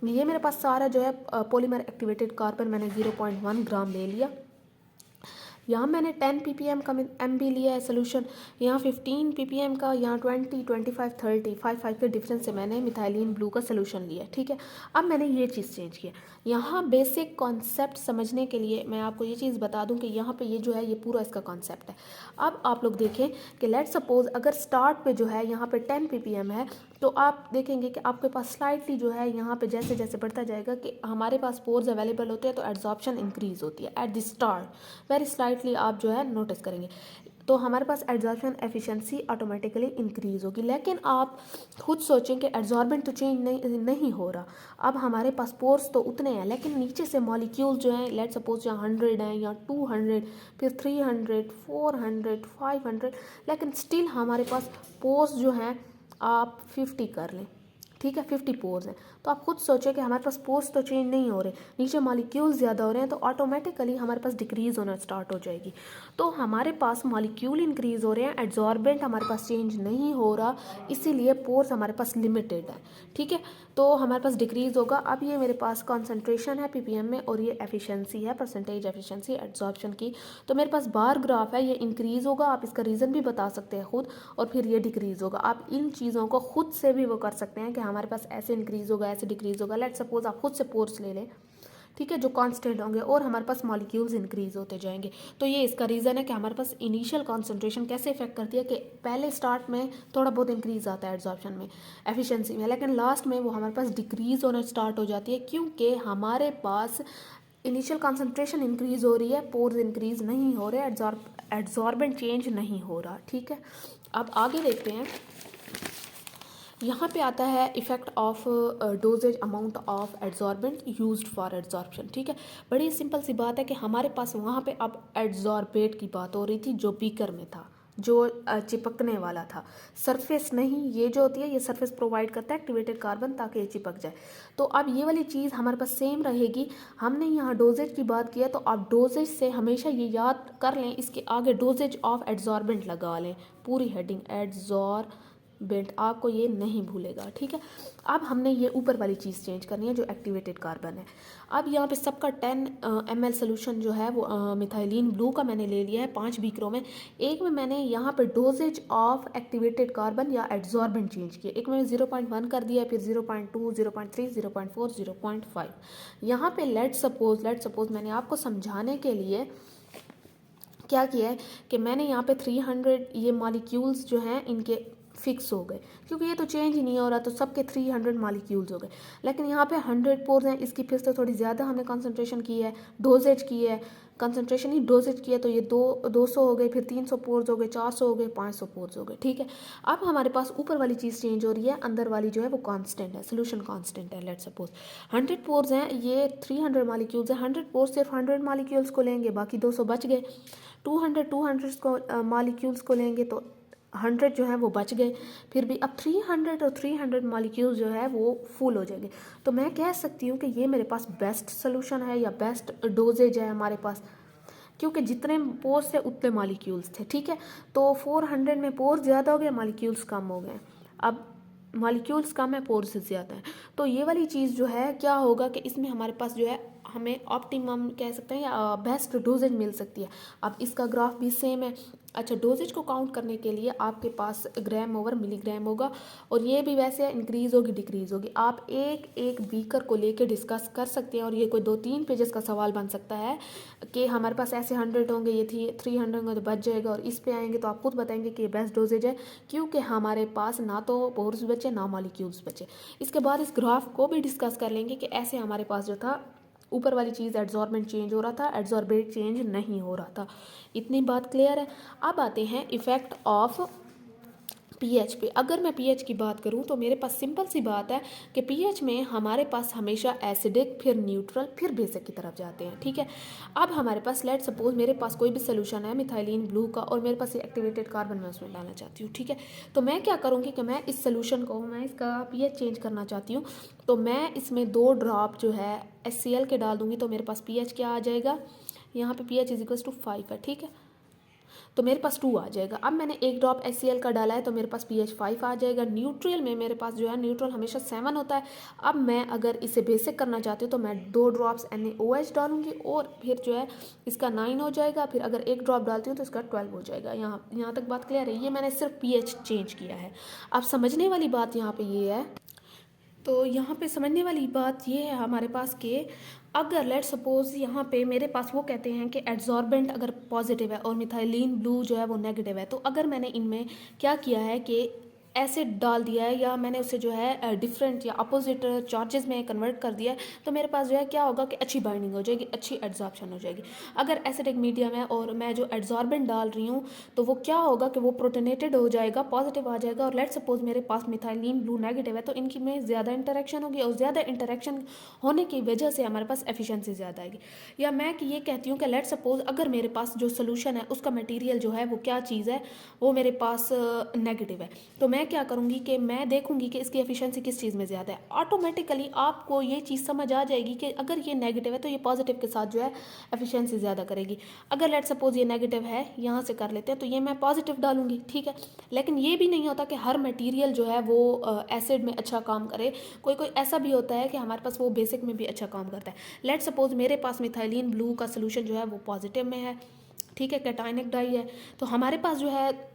ये मेरे पास सारा जो है पॉलीमर एक्टिवेटेड कार्बन मैंने 0.1 ग्राम ले लिया। यहाँ मैंने 10 ppm का एम बी लिया है सोल्यूशन, यहाँ 15 ppm का, यहाँ 20, 25, 30, 5 के डिफरेंस से मैंने मिथाइलिन ब्लू का सोल्यूशन लिया, ठीक है। अब मैंने ये चीज़ चेंज किया। यहाँ बेसिक कॉन्सेप्ट समझने के लिए मैं आपको ये चीज़ बता दूँ कि यहाँ पे ये जो है ये पूरा इसका कॉन्सेप्ट है। अब आप लोग देखें कि लेट्स सपोज अगर स्टार्ट पे जो है यहाँ पे 10 ppm है, तो आप देखेंगे कि आपके पास स्लाइटली जो है यहाँ पे जैसे जैसे बढ़ता जाएगा कि हमारे पास पोर्स अवेलेबल होते हैं, तो एड्जॉर्प्शन इंक्रीज होती है at the start, very slightly आप जो है नोटिस करेंगे, तो हमारे पास एड्जॉर्प्शन एफिशिएंसी ऑटोमेटिकली इंक्रीज होगी। लेकिन आप खुद सोचें कि एड्जॉर्बेंट तो चेंज नहीं हो रहा, अब हमारे पास पोर्स तो उतने हैं, लेकिन नीचे से मॉलिक्यूल जो हैं, लेट सपोज यहाँ 100 हैं या 200, फिर 300, 400, 500, लेकिन स्टिल हमारे पास पोर्स जो हैं आप 50 कर लें, ठीक है, 50 पोर्स हैं, तो आप खुद सोचें कि हमारे पास पोर्स तो चेंज नहीं हो रहे, नीचे मॉलिक्यूल ज़्यादा हो रहे हैं, तो ऑटोमेटिकली हमारे पास डिक्रीज़ होना स्टार्ट हो जाएगी। तो हमारे पास मॉलिक्यूल इंक्रीज़ हो रहे हैं, एड्जॉर्बेंट हमारे पास चेंज नहीं हो रहा, इसीलिए पोर्स हमारे पास लिमिटेड है, ठीक है, तो हमारे पास डिक्रीज़ होगा। अब ये मेरे पास कॉन्सेंट्रेशन है पीपीएम में और ये एफिशिएंसी है, परसेंटेज एफिशिएंसी एड्जॉर्प्शन की, तो मेरे पास बार ग्राफ है, ये इंक्रीज़ होगा, आप इसका रीज़न भी बता सकते हैं खुद, और फिर ये डिक्रीज़ होगा। आप इन चीज़ों को खुद से भी वो कर सकते हैं कि हमारे पास ऐसे इंक्रीज़ होगा, ऐसे डिक्रीज़ होगा। लेट सपोज आप खुद से पोर्स ले लें, ठीक है, जो कांस्टेंट होंगे और हमारे पास मॉलिक्यूल्स इंक्रीज होते जाएंगे। तो ये इसका रीज़न है कि हमारे पास इनिशियल कॉन्सेंट्रेशन कैसे इफेक्ट करती है कि पहले स्टार्ट में थोड़ा बहुत इंक्रीज आता है एड्जॉर्प्शन में, एफिशिएंसी में, लेकिन लास्ट में वो हमारे पास डिक्रीज होना स्टार्ट हो जाती है, क्योंकि हमारे पास इनिशियल कॉन्सेंट्रेशन इंक्रीज हो रही है, पोर्स इंक्रीज नहीं हो रहे, एड्जॉर्बेंट चेंज नहीं हो रहा, ठीक है। अब आगे देखते हैं, यहाँ पे आता है effect of dosages amount of adsorbent used for adsorption, ठीक है। बड़ी सिंपल सी बात है कि हमारे पास वहाँ पे अब एड्जॉर्बेट की बात हो रही थी, जो बीकर में था, जो चिपकने वाला था, सरफेस नहीं, ये जो होती है ये सरफेस प्रोवाइड करता है एक्टिवेटेड कार्बन ताकि ये चिपक जाए। तो अब ये वाली चीज़ हमारे पास सेम रहेगी। हमने यहाँ डोजेज की बात की है, तो आप डोजेज से हमेशा ये याद कर लें, इसके आगे डोजेज ऑफ एड्जॉर्बेंट लगा लें, पूरी हेडिंग एड्जॉर्बेंट, आपको ये नहीं भूलेगा, ठीक है। अब हमने ये ऊपर वाली चीज़ चेंज करनी है जो एक्टिवेटेड कार्बन है। अब यहाँ पे सबका 10 ml सोल्यूशन जो है वो मिथाइलिन ब्लू का मैंने ले लिया है 5 बीकरों में। एक में मैंने यहाँ पे डोजेज ऑफ एक्टिवेटेड कार्बन या एड्जॉर्बेंट चेंज किया, एक में 0.1 कर दिया, फिर 0.2, 0.3, 0.4, 0.5। यहाँ पे लेट सपोज मैंने आपको समझाने के लिए क्या किया है कि मैंने यहाँ पे 300 ये मॉलिक्यूल्स जो हैं इनके फिक्स हो गए, क्योंकि ये तो चेंज ही नहीं हो रहा, तो सबके 300 मॉलिक्यूल्स हो गए। लेकिन यहाँ पे 100 पोर्स हैं, इसकी फिर से थोड़ी ज़्यादा हमने कंसंट्रेशन की है, डोजेज की है, कंसंट्रेशन ही डोजेज की है, तो ये 200 हो गए, फिर 300 पोर्स हो गए, 400 हो गए, 500 पोर्स हो गए, ठीक है। अब हमारे पास ऊपर वाली चीज़ चेंज हो रही है, अंदर वाली जो है वो कांस्टेंट है, सोल्यूशन कांस्टेंट है। लेट सपोज 100 पोर्स हैं, ये 300 मॉलिक्यूल्स हैं, 100 पोर्स सिर्फ 100 मॉलिक्यूल्स को लेंगे, बाकी 200 बच गए। 200 को मॉलिक्यूल्स को लेंगे तो 100 जो है वो बच गए, फिर भी अब 300 और 300 मॉलिक्यूल्स जो है वो फुल हो जाएंगे। तो मैं कह सकती हूँ कि ये मेरे पास बेस्ट सोल्यूशन है या बेस्ट डोजेज है हमारे पास, क्योंकि जितने पोर्स थे उतने मॉलिक्यूल्स थे, ठीक है। तो 400 में पोर्स ज़्यादा हो गए, मॉलिक्यूल्स कम हो गए। अब मॉलिक्यूल्स कम है, पोर्स ज़्यादा है, तो ये वाली चीज़ जो है क्या होगा कि इसमें हमारे पास जो है हमें ऑप्टिमम कह सकते हैं या बेस्ट डोजेज मिल सकती है। अब इसका ग्राफ भी सेम है। अच्छा, डोजेज को काउंट करने के लिए आपके पास ग्राम ओवर मिलीग्राम होगा, और ये भी वैसे इंक्रीज़ होगी डिक्रीज़ होगी। आप एक एक बीकर को लेके डिस्कस कर सकते हैं, और ये कोई 2-3 पेजेस का सवाल बन सकता है कि हमारे पास ऐसे 100 होंगे, ये थी 300 होंगे तो बच जाएगा, और इस पे आएंगे तो आप खुद बताएंगे कि ये बेस्ट डोजेज है, क्योंकि हमारे पास ना तो पोर्स बचे ना मॉलिक्यूल्स बचे। इसके बाद इस ग्राफ को भी डिस्कस कर लेंगे कि ऐसे हमारे पास जो था ऊपर वाली चीज़ एड्जॉर्बेंट चेंज हो रहा था, एड्जॉर्बेट चेंज नहीं हो रहा था। इतनी बात क्लियर है। अब आते हैं इफ़ेक्ट ऑफ पीएच पे। अगर मैं पीएच की बात करूं तो मेरे पास सिंपल सी बात है कि पीएच में हमारे पास हमेशा एसिडिक, फिर न्यूट्रल, फिर बेसिक की तरफ जाते हैं। ठीक है, अब हमारे पास लेट सपोज मेरे पास कोई भी सोल्यूशन है मिथाइलिन ब्लू का, और मेरे पास ये एक्टिवेटेड कार्बन मैं उसमें डालना चाहती हूँ। ठीक है, तो मैं क्या करूँगी कि मैं इस सोल्यूशन को, मैं इसका पीएच चेंज करना चाहती हूँ, तो मैं इसमें 2 ड्रॉप जो है HCl के डाल दूँगी, तो मेरे पास पीएच क्या आ जाएगा, यहाँ पे pH = 5 है। ठीक है, तो मेरे पास 2 आ जाएगा। अब मैंने 1 ड्रॉप HCl का डाला है तो मेरे पास pH 5 आ जाएगा। न्यूट्रल में मेरे पास जो है, न्यूट्रल हमेशा 7 होता है। अब मैं अगर इसे बेसिक करना चाहती हूँ तो मैं 2 ड्रॉप्स NaOH डालूंगी, और फिर जो है इसका 9 हो जाएगा। फिर अगर 1 ड्रॉप डालती हूँ तो इसका 12 हो जाएगा। यहाँ तक बात क्लियर है। ये मैंने सिर्फ pH चेंज किया है। अब समझने वाली बात यहाँ पे ये है, तो यहाँ पे समझने वाली बात ये है हमारे पास कि अगर लेट सपोज यहाँ पे मेरे पास वो कहते हैं कि एड्जॉर्बेंट अगर पॉजिटिव है और मिथाइलिन ब्लू जो है वो नेगेटिव है, तो अगर मैंने इनमें क्या किया है कि एसिड डाल दिया है, या मैंने उसे जो है डिफरेंट या अपोजिट चार्जेस में कन्वर्ट कर दिया है, तो मेरे पास जो है क्या होगा कि अच्छी बाइंडिंग हो जाएगी, अच्छी एड्जॉर्प्शन हो जाएगी। अगर एसिडिक मीडियम है और मैं जो एड्जॉर्बेंट डाल रही हूँ, तो वो क्या होगा कि वो प्रोटोनेटेड हो जाएगा, पॉजिटिव आ जाएगा। और लेट सपोज मेरे पास मिथाइलिन ब्लू नेगेटिव है, तो इनकी में ज़्यादा इंटरेक्शन होगी, और ज़्यादा इंटरेक्शन होने की वजह से हमारे पास एफिशिएंसी ज़्यादा आएगी। या मैं कि ये कहती हूँ कि लेट सपोज अगर मेरे पास जो सोल्यूशन है उसका मटेरियल जो है वो क्या चीज़ है, वो मेरे पास नेगेटिव है, तो मैं क्या करूँगी कि मैं देखूँगी कि इसकी एफिशिएंसी किस चीज़ में ज़्यादा है। ऑटोमेटिकली आपको ये चीज़ समझ आ जाएगी कि अगर ये नेगेटिव है तो ये पॉजिटिव के साथ जो है एफिशिएंसी ज़्यादा करेगी। अगर लेट सपोज ये नेगेटिव है, यहाँ से कर लेते हैं, तो ये मैं पॉजिटिव डालूंगी। ठीक है, लेकिन ये भी नहीं होता कि हर मटेरियल जो है वो एसिड में अच्छा काम करे। कोई कोई ऐसा भी होता है कि हमारे पास वो बेसिक में भी अच्छा काम करता है। लेट सपोज मेरे पास मिथाइलिन ब्लू का सोल्यूशन जो है वो पॉजिटिव में है। ठीक है, कैटायनिक डाई है, तो हमारे पास जो है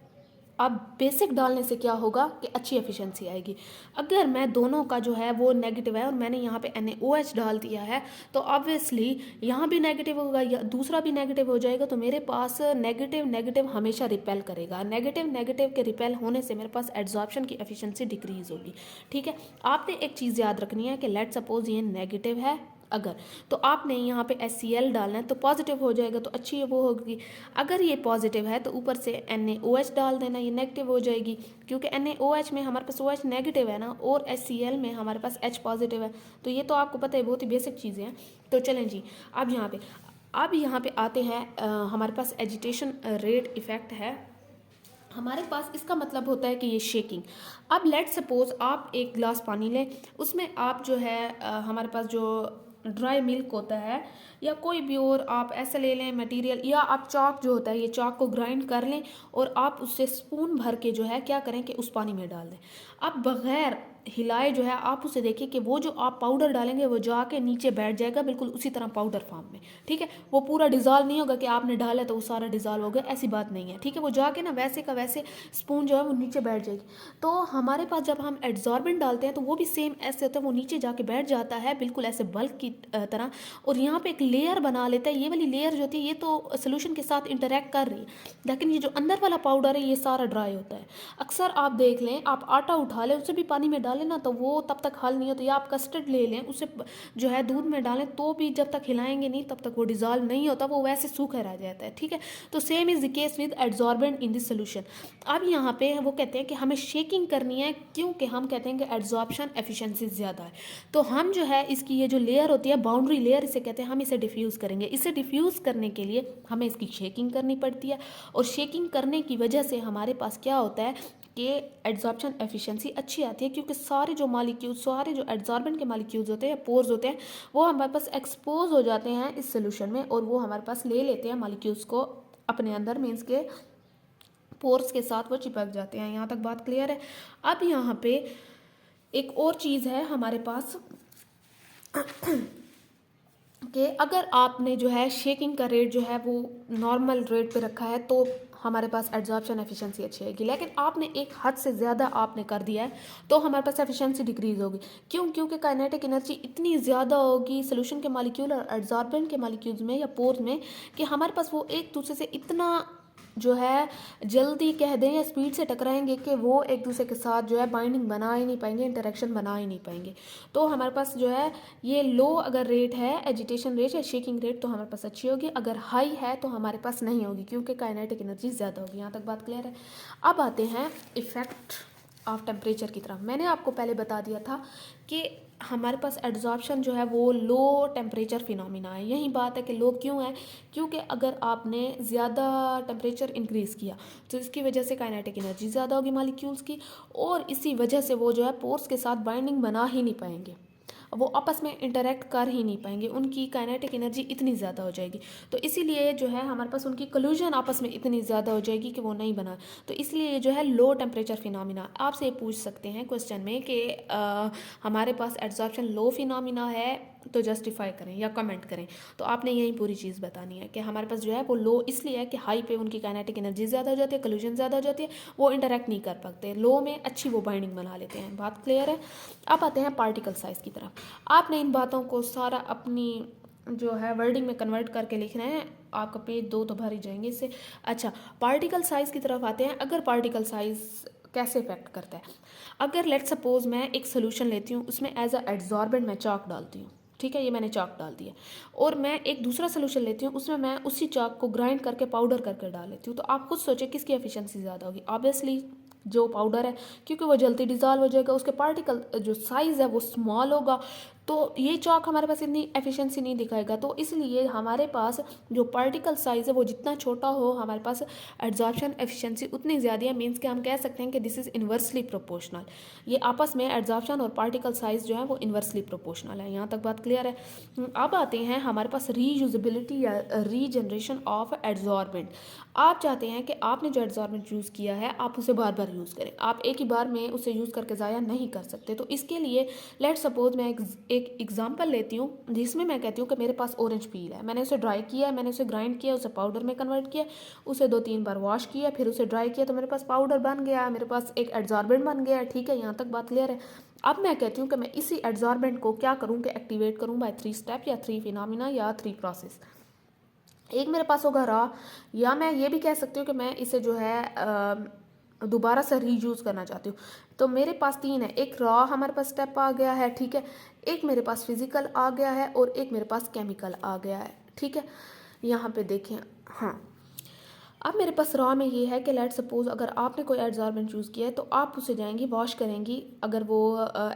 अब बेसिक डालने से क्या होगा कि अच्छी एफिशिएंसी आएगी। अगर मैं दोनों का जो है वो नेगेटिव है और मैंने यहाँ पे NaOH डाल दिया है, तो ऑब्वियसली यहाँ भी नेगेटिव होगा या दूसरा भी नेगेटिव हो जाएगा, तो मेरे पास नेगेटिव नेगेटिव हमेशा रिपेल करेगा। नेगेटिव नेगेटिव के रिपेल होने से मेरे पास एड्जॉर्प्शन की एफिशिएंसी डिक्रीज होगी। ठीक है, आपने एक चीज़ याद रखनी है कि लेट सपोज ये नेगेटिव है अगर, तो आपने यहाँ पे HCl डालना है, तो पॉजिटिव हो जाएगा, तो अच्छी वो होगी। अगर ये पॉजिटिव है तो ऊपर से NaOH डाल देना, ये नेगेटिव हो जाएगी, क्योंकि NaOH में हमारे पास OH नेगेटिव है ना, और HCl में हमारे पास H पॉजिटिव है। तो ये तो आपको पता है, बहुत ही बेसिक चीज़ें हैं। तो चलें जी, अब यहाँ पे आते हैं हमारे पास एजिटेशन रेट इफ़ेक्ट है हमारे पास। इसका मतलब होता है कि ये शेकिंग। अब लेट सपोज आप एक गिलास पानी लें, उसमें आप जो है हमारे पास जो ड्राई मिल्क होता है या कोई भी और आप ऐसा ले लें मटेरियल, या आप चाक जो होता है, ये चाक को ग्राइंड कर लें और आप उससे स्पून भर के जो है क्या करें कि उस पानी में डाल दें। अब बग़ैर हिलाए जो है आप उसे देखिए कि वो जो आप पाउडर डालेंगे वो जाके नीचे बैठ जाएगा, बिल्कुल उसी तरह पाउडर फॉर्म में। ठीक है, वो पूरा डिज़ोल्व नहीं होगा कि आपने डाला तो वो सारा डिज़ोल्व हो गया, ऐसी बात नहीं है। ठीक है, वो जाके ना वैसे का वैसे स्पून जो है वो नीचे बैठ जाएगी। तो हमारे पास जब हम एड्जॉर्बेंट डालते हैं तो वो भी सेम ऐसे होता है, वो नीचे जाके बैठ जाता है बिल्कुल ऐसे बल्क की तरह, और यहाँ पे एक लेयर बना लेता है। ये वाली लेयर जो होती है ये तो सोल्यूशन के साथ इंटरेक्ट कर रही है, लेकिन ये जो अंदर वाला पाउडर है ये सारा ड्राई होता है। अक्सर आप देख लें, आप आटा उठा लें उसे भी पानी में डालें ना, तो वो तब तक हल नहीं होता। या आप कस्टर्ड ले लें, उसे जो है दूध में डालें, तो भी जब तक हिलाएंगे नहीं तब तक वो डिज़ोल्व नहीं होता, वो वैसे सूखा रह जाता है। ठीक है, तो same is the case with adsorbent in this solution. अब यहाँ पे वो कहते हैं कि हमें शेकिंग करनी है, क्योंकि हम कहते हैं कि एड्जॉर्प्शन एफिशिएंसी ज़्यादा है। तो हम जो है इसकी ये जो लेयर होती है, बाउंड्री लेयर इसे कहते हैं, हम इसे डिफ्यूज़ करेंगे। इसे डिफ्यूज़ करने के लिए हमें इसकी शेकिंग करनी पड़ती है, और शेकिंग करने की वजह से हमारे पास क्या होता है कि एड्जॉर्प्शन एफिशिएंसी अच्छी आती है, क्योंकि सारे जो मॉलिक्यूल्स, सारे जो एड्जॉर्बेंट के मॉलिक्यूल्स होते हैं, पोर्स होते हैं, वो हमारे पास एक्सपोज हो जाते हैं इस सोल्यूशन में, और वो हमारे पास ले लेते हैं मॉलिक्यूल्स को अपने अंदर, मीन्स के पोर्स के साथ वो चिपक जाते हैं। यहाँ तक बात क्लियर है। अब यहाँ पे एक और चीज़ है हमारे पास कि अगर आपने जो है शेकिंग का रेट जो है वो नॉर्मल रेट पे रखा है तो हमारे पास एड्जॉर्प्शन एफिशिएंसी अच्छी आएगी, लेकिन आपने एक हद से ज़्यादा आपने कर दिया है तो हमारे पास एफिशिएंसी डिक्रीज होगी। क्यों? क्योंकि काइनेटिक एनर्जी इतनी ज़्यादा होगी सोल्यूशन के मॉलिक्यूल और एड्जॉर्बेंट के मॉलिक्यूल्स में या पोर्स में कि हमारे पास वो एक दूसरे से इतना जो है जल्दी कह दें या स्पीड से टकराएंगे कि वो एक दूसरे के साथ जो है बाइंडिंग बना ही नहीं पाएंगे, इंटरेक्शन बना ही नहीं पाएंगे। तो हमारे पास जो है ये लो अगर रेट है एजिटेशन रेट या शेकिंग रेट तो हमारे पास अच्छी होगी, अगर हाई है तो हमारे पास नहीं होगी क्योंकि काइनेटिक एनर्जी ज़्यादा होगी। यहाँ तक बात क्लियर है। अब आते हैं इफ़ेक्ट ऑफ टेम्परेचर की तरफ। मैंने आपको पहले बता दिया था कि हमारे पास एड्जॉर्प्शन जो है वो लो टेम्परेचर फिनोमिना है। यही बात है कि लो क्यों है? क्योंकि अगर आपने ज़्यादा टेम्परेचर इंक्रीज़ किया तो इसकी वजह से काइनेटिक एनर्जी ज़्यादा होगी मॉलिक्यूल्स की, और इसी वजह से वो जो है पोर्स के साथ बाइंडिंग बना ही नहीं पाएंगे, वो आपस में इंटरेक्ट कर ही नहीं पाएंगे, उनकी काइनेटिक एनर्जी इतनी ज़्यादा हो जाएगी। तो इसीलिए जो है हमारे पास उनकी कोल्यूजन आपस में इतनी ज़्यादा हो जाएगी कि वो नहीं बना। तो इसलिए ये जो है लो टेम्परेचर फिनोमिना। आपसे ये पूछ सकते हैं क्वेश्चन में कि हमारे पास एड्जॉर्प्शन लो फिनोमिना है तो जस्टिफाई करें या कमेंट करें। तो आपने यही पूरी चीज़ बतानी है कि हमारे पास जो है वो लो इसलिए है कि हाई पे उनकी काइनेटिक एनर्जी ज़्यादा हो जाती है, कोल्यूजन ज़्यादा हो जाती है, वो इंटरेक्ट नहीं कर पाते, लो में अच्छी वो बाइंडिंग बना लेते हैं। बात क्लियर है। अब आते हैं पार्टिकल साइज़ की तरफ। आपने इन बातों को सारा अपनी जो है वर्डिंग में कन्वर्ट करके लिखना है। आपका पेज 2 तो भर ही जाएंगे इससे। अच्छा, पार्टिकल साइज़ की तरफ आते हैं। अगर पार्टिकल साइज़ कैसे इफेक्ट करता है? अगर लेट सपोज मैं एक सोल्यूशन लेती हूँ, उसमें एज अ एड्जॉर्बेंट मैं चाक डालती हूँ, ठीक है, ये मैंने चाक डाल दिया, और मैं एक दूसरा सोल्यूशन लेती हूँ, उसमें मैं उसी चाक को ग्राइंड करके पाउडर करके डाल लेती हूँ, तो आप खुद सोचें किसकी एफिशिएंसी ज़्यादा होगी? ऑब्वियसली जो पाउडर है, क्योंकि वो जल्दी डिजॉल्व हो जाएगा, उसके पार्टिकल जो साइज़ है वो स्मॉल होगा, तो ये चाक हमारे पास इतनी एफिशिएंसी नहीं दिखाएगा। तो इसलिए हमारे पास जो पार्टिकल साइज़ है वो जितना छोटा हो हमारे पास एड्जॉर्प्शन एफिशिएंसी उतनी ज़्यादा है। मीन्स कि हम कह सकते हैं कि दिस इज़ इन्वर्सली प्रोपोर्शनल। ये आपस में एड्जॉर्प्शन और पार्टिकल साइज़ जो है वो इन्वर्सली प्रोपोर्शनल है। यहाँ तक बात क्लियर है। अब आते हैं हमारे पास रीयूजेबिलिटी या रीजनरेशन ऑफ एड्जॉर्बेंट। आप चाहते हैं कि आपने जो एड्जॉर्बेंट यूज़ किया है आप उसे बार बार यूज़ करें, आप एक ही बार में उसे यूज़ करके ज़ाया नहीं कर सकते। तो इसके लिए लेट सपोज मैं एक एग्जांपल लेती हूँ जिसमें मैं कहती हूँ कि मेरे पास ऑरेंज पील है, मैंने उसे ड्राई किया, मैंने उसे ग्राइंड किया, उसे पाउडर में कन्वर्ट किया, उसे 2-3 बार वॉश किया, फिर उसे ड्राई किया, तो मेरे पास पाउडर बन गया, मेरे पास एक एड्जॉर्बेंट बन गया। ठीक है, यहाँ तक बात क्लियर है। अब मैं कहती हूँ कि मैं इसी एड्जॉर्बेंट को क्या करूँ कि एक्टिवेट करूँ बाय 3 स्टेप या 3 फिनोमिना या 3 प्रोसेस। एक मेरे पास होगा रॉ, या मैं ये भी कह सकती हूँ कि मैं इसे जो है दोबारा से रीयूज़ करना चाहती हूँ। तो मेरे पास 3 है, एक रॉ हमारे पास स्टेप आ गया है, ठीक है, एक मेरे पास फिजिकल आ गया है और एक मेरे पास केमिकल आ गया है। ठीक है, यहाँ पे देखें। हाँ, अब मेरे पास रॉ में ये है कि लेट सपोज अगर आपने कोई एड्जॉर्बेंट यूज़ किया है तो आप उसे जाएंगी वॉश करेंगी। अगर वो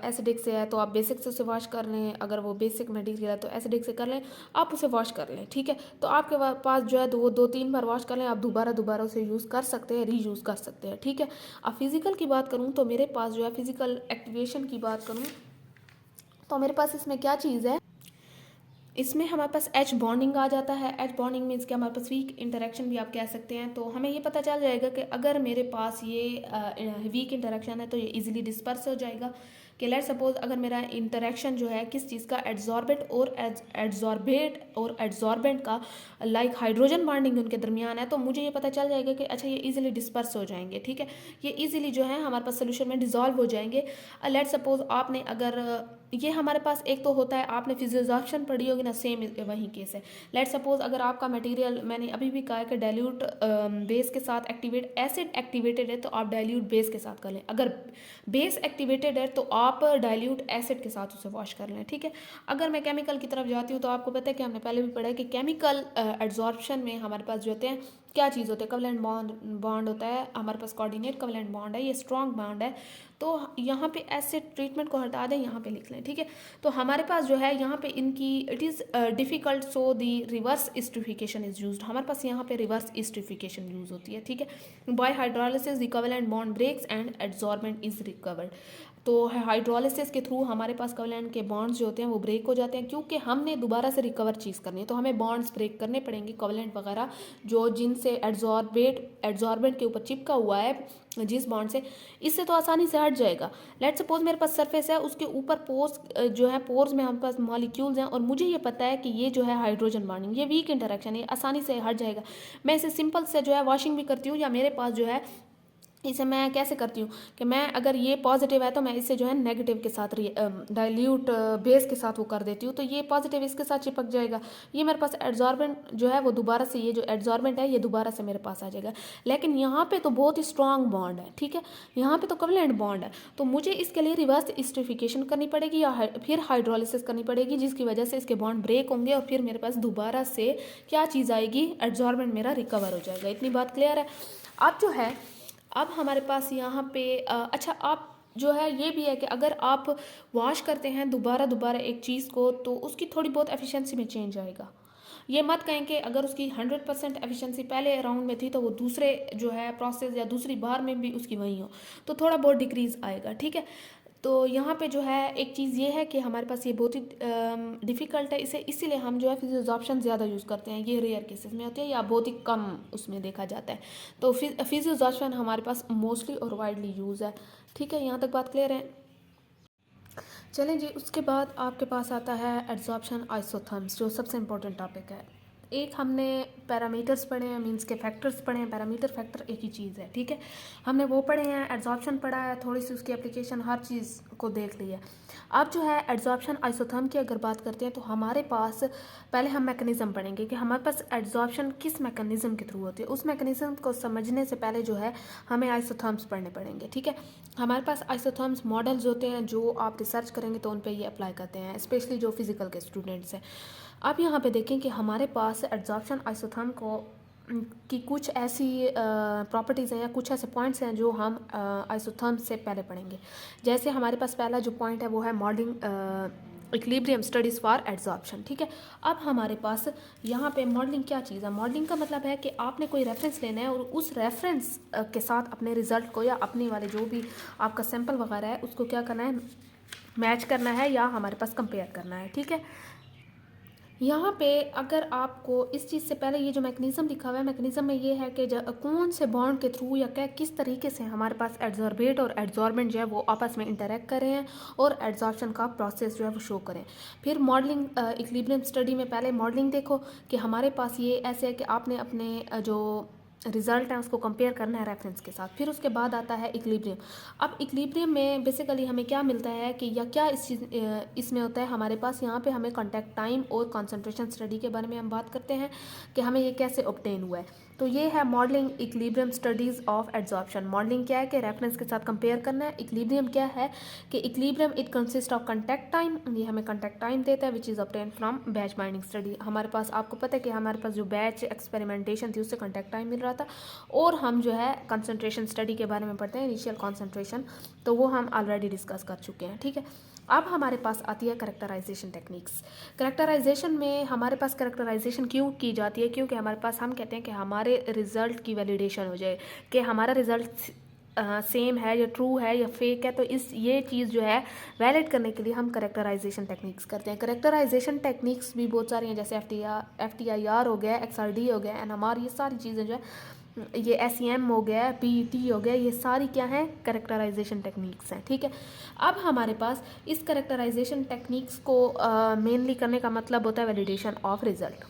एसिडिक से है तो आप बेसिक से उसे वॉश कर लें, अगर वो बेसिक मटेरियल है तो एसिडिक से कर लें, आप उसे वॉश कर लें। ठीक है, तो आपके पास जो है वो 2-3 बार वॉश कर लें, आप दोबारा उसे यूज़ कर सकते हैं, रीयूज़ कर सकते हैं। ठीक है, अब फिज़िकल की बात करूँ तो मेरे पास जो है फिज़िकल एक्टिवेशन की बात करूँ तो मेरे पास इसमें क्या चीज़ है, इसमें हमारे पास एच बॉन्डिंग आ जाता है। एच बॉन्डिंग मीन्स कि हमारे पास वीक इंटरेक्शन भी आप कह सकते हैं। तो हमें ये पता चल जाएगा कि अगर मेरे पास ये वीक इंटरेक्शन है तो ये इजीली डिस्पर्स हो जाएगा। कि लेट सपोज अगर मेरा इंटरेक्शन जो है किस चीज़ का, एड्जॉर्बेंट और एड्जॉर्बेंट का लाइक हाइड्रोजन बॉन्डिंग उनके दरमियान है, तो मुझे ये पता चल जाएगा कि अच्छा ये इजीली डिस्पर्स हो जाएंगे। ठीक है, ये इजीली जो है हमारे पास सोल्यूशन में डिजॉल्व हो जाएंगे। लेट सपोज आपने अगर ये हमारे पास एक तो होता है, आपने फिजिक्स पढ़ी होगी ना, सेम वही केस है। लेट सपोज अगर आपका मटेरियल, मैंने अभी भी कहा है कि डाइल्यूट बेस के साथ एक्टिवेट एसिड एक्टिवेटेड है तो आप डाइल्यूट बेस के साथ कर लें, अगर बेस एक्टिवेटेड है तो आप डाइल्यूट एसिड के साथ उसे वॉश कर लें। ठीक है, अगर मैं केमिकल की तरफ जाती हूँ तो आपको पता है कि हमने पहले भी पढ़ा है कि केमिकल एड्जॉर्प्शन में हमारे पास जो होते हैं क्या चीज़ होते हैं, कोवलेंट बॉन्ड होता है हमारे पास, कोऑर्डिनेट कोवलेंट बॉन्ड है, ये स्ट्रॉन्ग बॉन्ड है। तो यहाँ पे एसिड ट्रीटमेंट को हटा दें, यहाँ पे लिख लें। ठीक है, तो हमारे पास जो है यहाँ पे इनकी it is difficult so the reverse esterification is used. हमारे पास यहाँ पे रिवर्स एस्टरिफिकेशन यूज़ होती है। ठीक है, by hydrolysis the covalent bond breaks and adsorbent is recovered. तो हाइड्रोलिसिस के थ्रू हमारे पास कोवैलेंट के बॉन्ड्स जो होते हैं वो ब्रेक हो जाते हैं, क्योंकि हमने दोबारा से रिकवर चीज़ करनी है तो हमें बॉन्ड्स ब्रेक करने पड़ेंगे कोवैलेंट वगैरह जो जिनसे एड्जॉर्बेंट के ऊपर चिपका हुआ है जिस बॉन्ड से, इससे तो आसानी से हट जाएगा। लेट्स सपोज मेरे पास सरफेस है, उसके ऊपर पोर्स जो है, पोर्स में हमारे पास मॉलिक्यूल्स हैं और मुझे ये पता है कि ये जो है हाइड्रोजन बॉन्डिंग, ये वीक इंटरेक्शन है, आसानी से हट जाएगा। मैं इसे सिंपल से जो है वॉशिंग भी करती हूँ, या मेरे पास जो है इसे मैं कैसे करती हूँ कि मैं अगर ये पॉजिटिव है तो मैं इसे जो है नेगेटिव के साथ डाइल्यूट बेस के साथ वो कर देती हूँ, तो ये पॉजिटिव इसके साथ चिपक जाएगा। ये मेरे पास एड्जॉर्बेंट जो है वो दोबारा से, ये जो एड्जॉर्बेंट है ये दोबारा से मेरे पास आ जाएगा। लेकिन यहाँ पे तो बहुत ही स्ट्रॉन्ग बॉन्ड है, ठीक है, यहाँ पे तो कोवैलेंट बॉन्ड है, तो मुझे इसके लिए रिवर्स एस्टरिफिकेशन करनी पड़ेगी या फिर हाइड्रोलिसिस करनी पड़ेगी, जिसकी वजह से इसके बॉन्ड ब्रेक होंगे और फिर मेरे पास दोबारा से क्या चीज़ आएगी, एड्जॉर्बेंट मेरा रिकवर हो जाएगा। इतनी बात क्लियर है। अब जो है, अब हमारे पास यहाँ पे अच्छा, आप जो है ये भी है कि अगर आप वॉश करते हैं दोबारा एक चीज़ को तो उसकी थोड़ी बहुत एफिशिएंसी में चेंज आएगा। ये मत कहें कि अगर उसकी 100% एफिशिएंसी पहले राउंड में थी तो वो दूसरे जो है प्रोसेस या दूसरी बार में भी उसकी वही हो, तो थोड़ा बहुत डिक्रीज़ आएगा, ठीक है। तो यहाँ पे जो है एक चीज़ ये है कि हमारे पास ये बहुत ही डिफ़िकल्ट है, इसीलिए हम जो है फिजियोजॉर्प्शन ज़्यादा यूज़ करते हैं, ये रेयर केसेस में होती है या बहुत ही कम उसमें देखा जाता है। तो फिजियोजॉर्प्शन हमारे पास मोस्टली और वाइडली यूज़ है, ठीक है, यहाँ तक बात क्लियर है। चलें जी, उसके बाद आपके पास आता है एड्जॉर्प्शन आइसोथर्म्स, जो सबसे इम्पोर्टेंट टॉपिक है। एक हमने पैरामीटर्स पढ़े हैं, मींस के फैक्टर्स पढ़े हैं, पैरामीटर फैक्टर एक ही चीज़ है, ठीक है, हमने वो पढ़े हैं। एड्जॉर्प्शन पढ़ा है, थोड़ी सी उसकी एप्लीकेशन हर चीज़ को देख ली है। अब जो है एड्जॉर्प्शन आइसोथर्म की अगर बात करते हैं तो हमारे पास पहले हम मैकेनिज़्म पढ़ेंगे कि हमारे पास एड्जॉर्प्शन किस मैकेनिज़्म के थ्रू होती है। उस मैकेनिज़्म को समझने से पहले जो है हमें आइसोथर्म्स पढ़ने पड़ेंगे, ठीक है। हमारे पास आइसोथर्म्स मॉडल्स होते हैं जो आप रिसर्च करेंगे तो उन पर ये अप्लाई करते हैं, स्पेशली जो फिज़िकल के स्टूडेंट्स हैं। अब यहाँ पे देखें कि हमारे पास एड्जॉर्प्शन आइसोथर्म को की कुछ ऐसी प्रॉपर्टीज़ हैं या कुछ ऐसे पॉइंट्स हैं जो हम आइसोथर्म से पहले पढ़ेंगे। जैसे हमारे पास पहला जो पॉइंट है वो है modelling equilibrium studies for adsorption, ठीक है। अब हमारे पास यहाँ पे मॉडलिंग क्या चीज़ है, मॉडलिंग का मतलब है कि आपने कोई रेफरेंस लेना है और उस रेफरेंस के साथ अपने रिज़ल्ट को या अपने वाले जो भी आपका सैम्पल वगैरह है उसको क्या करना है, मैच करना है या हमारे पास कंपेयर करना है, ठीक है। यहाँ पे अगर आपको इस चीज़ से पहले ये जो मैकेनिज़्म लिखा हुआ है, मैकेनिज़्म में ये है कि कौन से बॉन्ड के थ्रू या क्या किस तरीके से हमारे पास एड्जॉर्बेट और एड्जॉर्बेंट जो है वो आपस में इंटरेक्ट कर रहे हैं और एड्जॉर्प्शन का प्रोसेस जो है वो शो करें। फिर मॉडलिंग इक्विलिब्रियम स्टडी में पहले मॉडलिंग देखो कि हमारे पास ये ऐसे है कि आपने अपने जो रिज़ल्ट है उसको कंपेयर करना है रेफरेंस के साथ। फिर उसके बाद आता है इक्विलिब्रियम। अब इक्विलिब्रियम में बेसिकली हमें क्या मिलता है कि या क्या इसमें होता है, हमारे पास यहाँ पे हमें कॉन्टैक्ट टाइम और कंसंट्रेशन स्टडी के बारे में हम बात करते हैं कि हमें ये कैसे ऑब्टेन हुआ है। तो ये है modelling equilibrium studies of adsorption. Modelling क्या है कि रेफरेंस के साथ कंपेयर करना है। इक्विलिब्रियम क्या है कि equilibrium it consist of contact time, ये हमें कॉन्टैक्ट टाइम देता है which is obtain from batch binding study. हमारे पास आपको पता है कि हमारे पास जो बैच एक्सपेरिमेंटेशन थी उससे कॉन्टैक्ट टाइम मिल रहा था, और हम जो है कंसंट्रेशन स्टडी के बारे में पढ़ते हैं, इनिशियल कॉन्सेंट्रेशन, तो वो हम ऑलरेडी डिस्कस कर चुके हैं, ठीक है। अब हमारे पास आती है करेक्टराइजेशन टेक्निक्स। करेक्टराइजेशन में हमारे पास करेक्टराइजेशन क्यों की जाती है, क्योंकि हमारे पास हम कहते हैं कि हमारे रिज़ल्ट की वैलिडेशन हो जाए कि हमारा रिज़ल्ट सेम है या ट्रू है या फेक है, तो ये चीज़ जो है वैलिड करने के लिए हम करेक्टराइजेशन टेक्निक्स करते हैं। करेक्टराइजेशन टेक्निक्स भी बहुत सारी हैं, जैसे FTIR हो गया, XRD हो गया, NMR, ये सारी चीज़ें जो है, ये SEM हो गया, PET हो गया, ये सारी क्या हैं, करेक्टराइजेशन टेक्निक्स हैं, ठीक है। अब हमारे पास इस करेक्टराइजेशन टेक्निक्स को मेनली करने का मतलब होता है वैलिडेशन ऑफ रिज़ल्ट।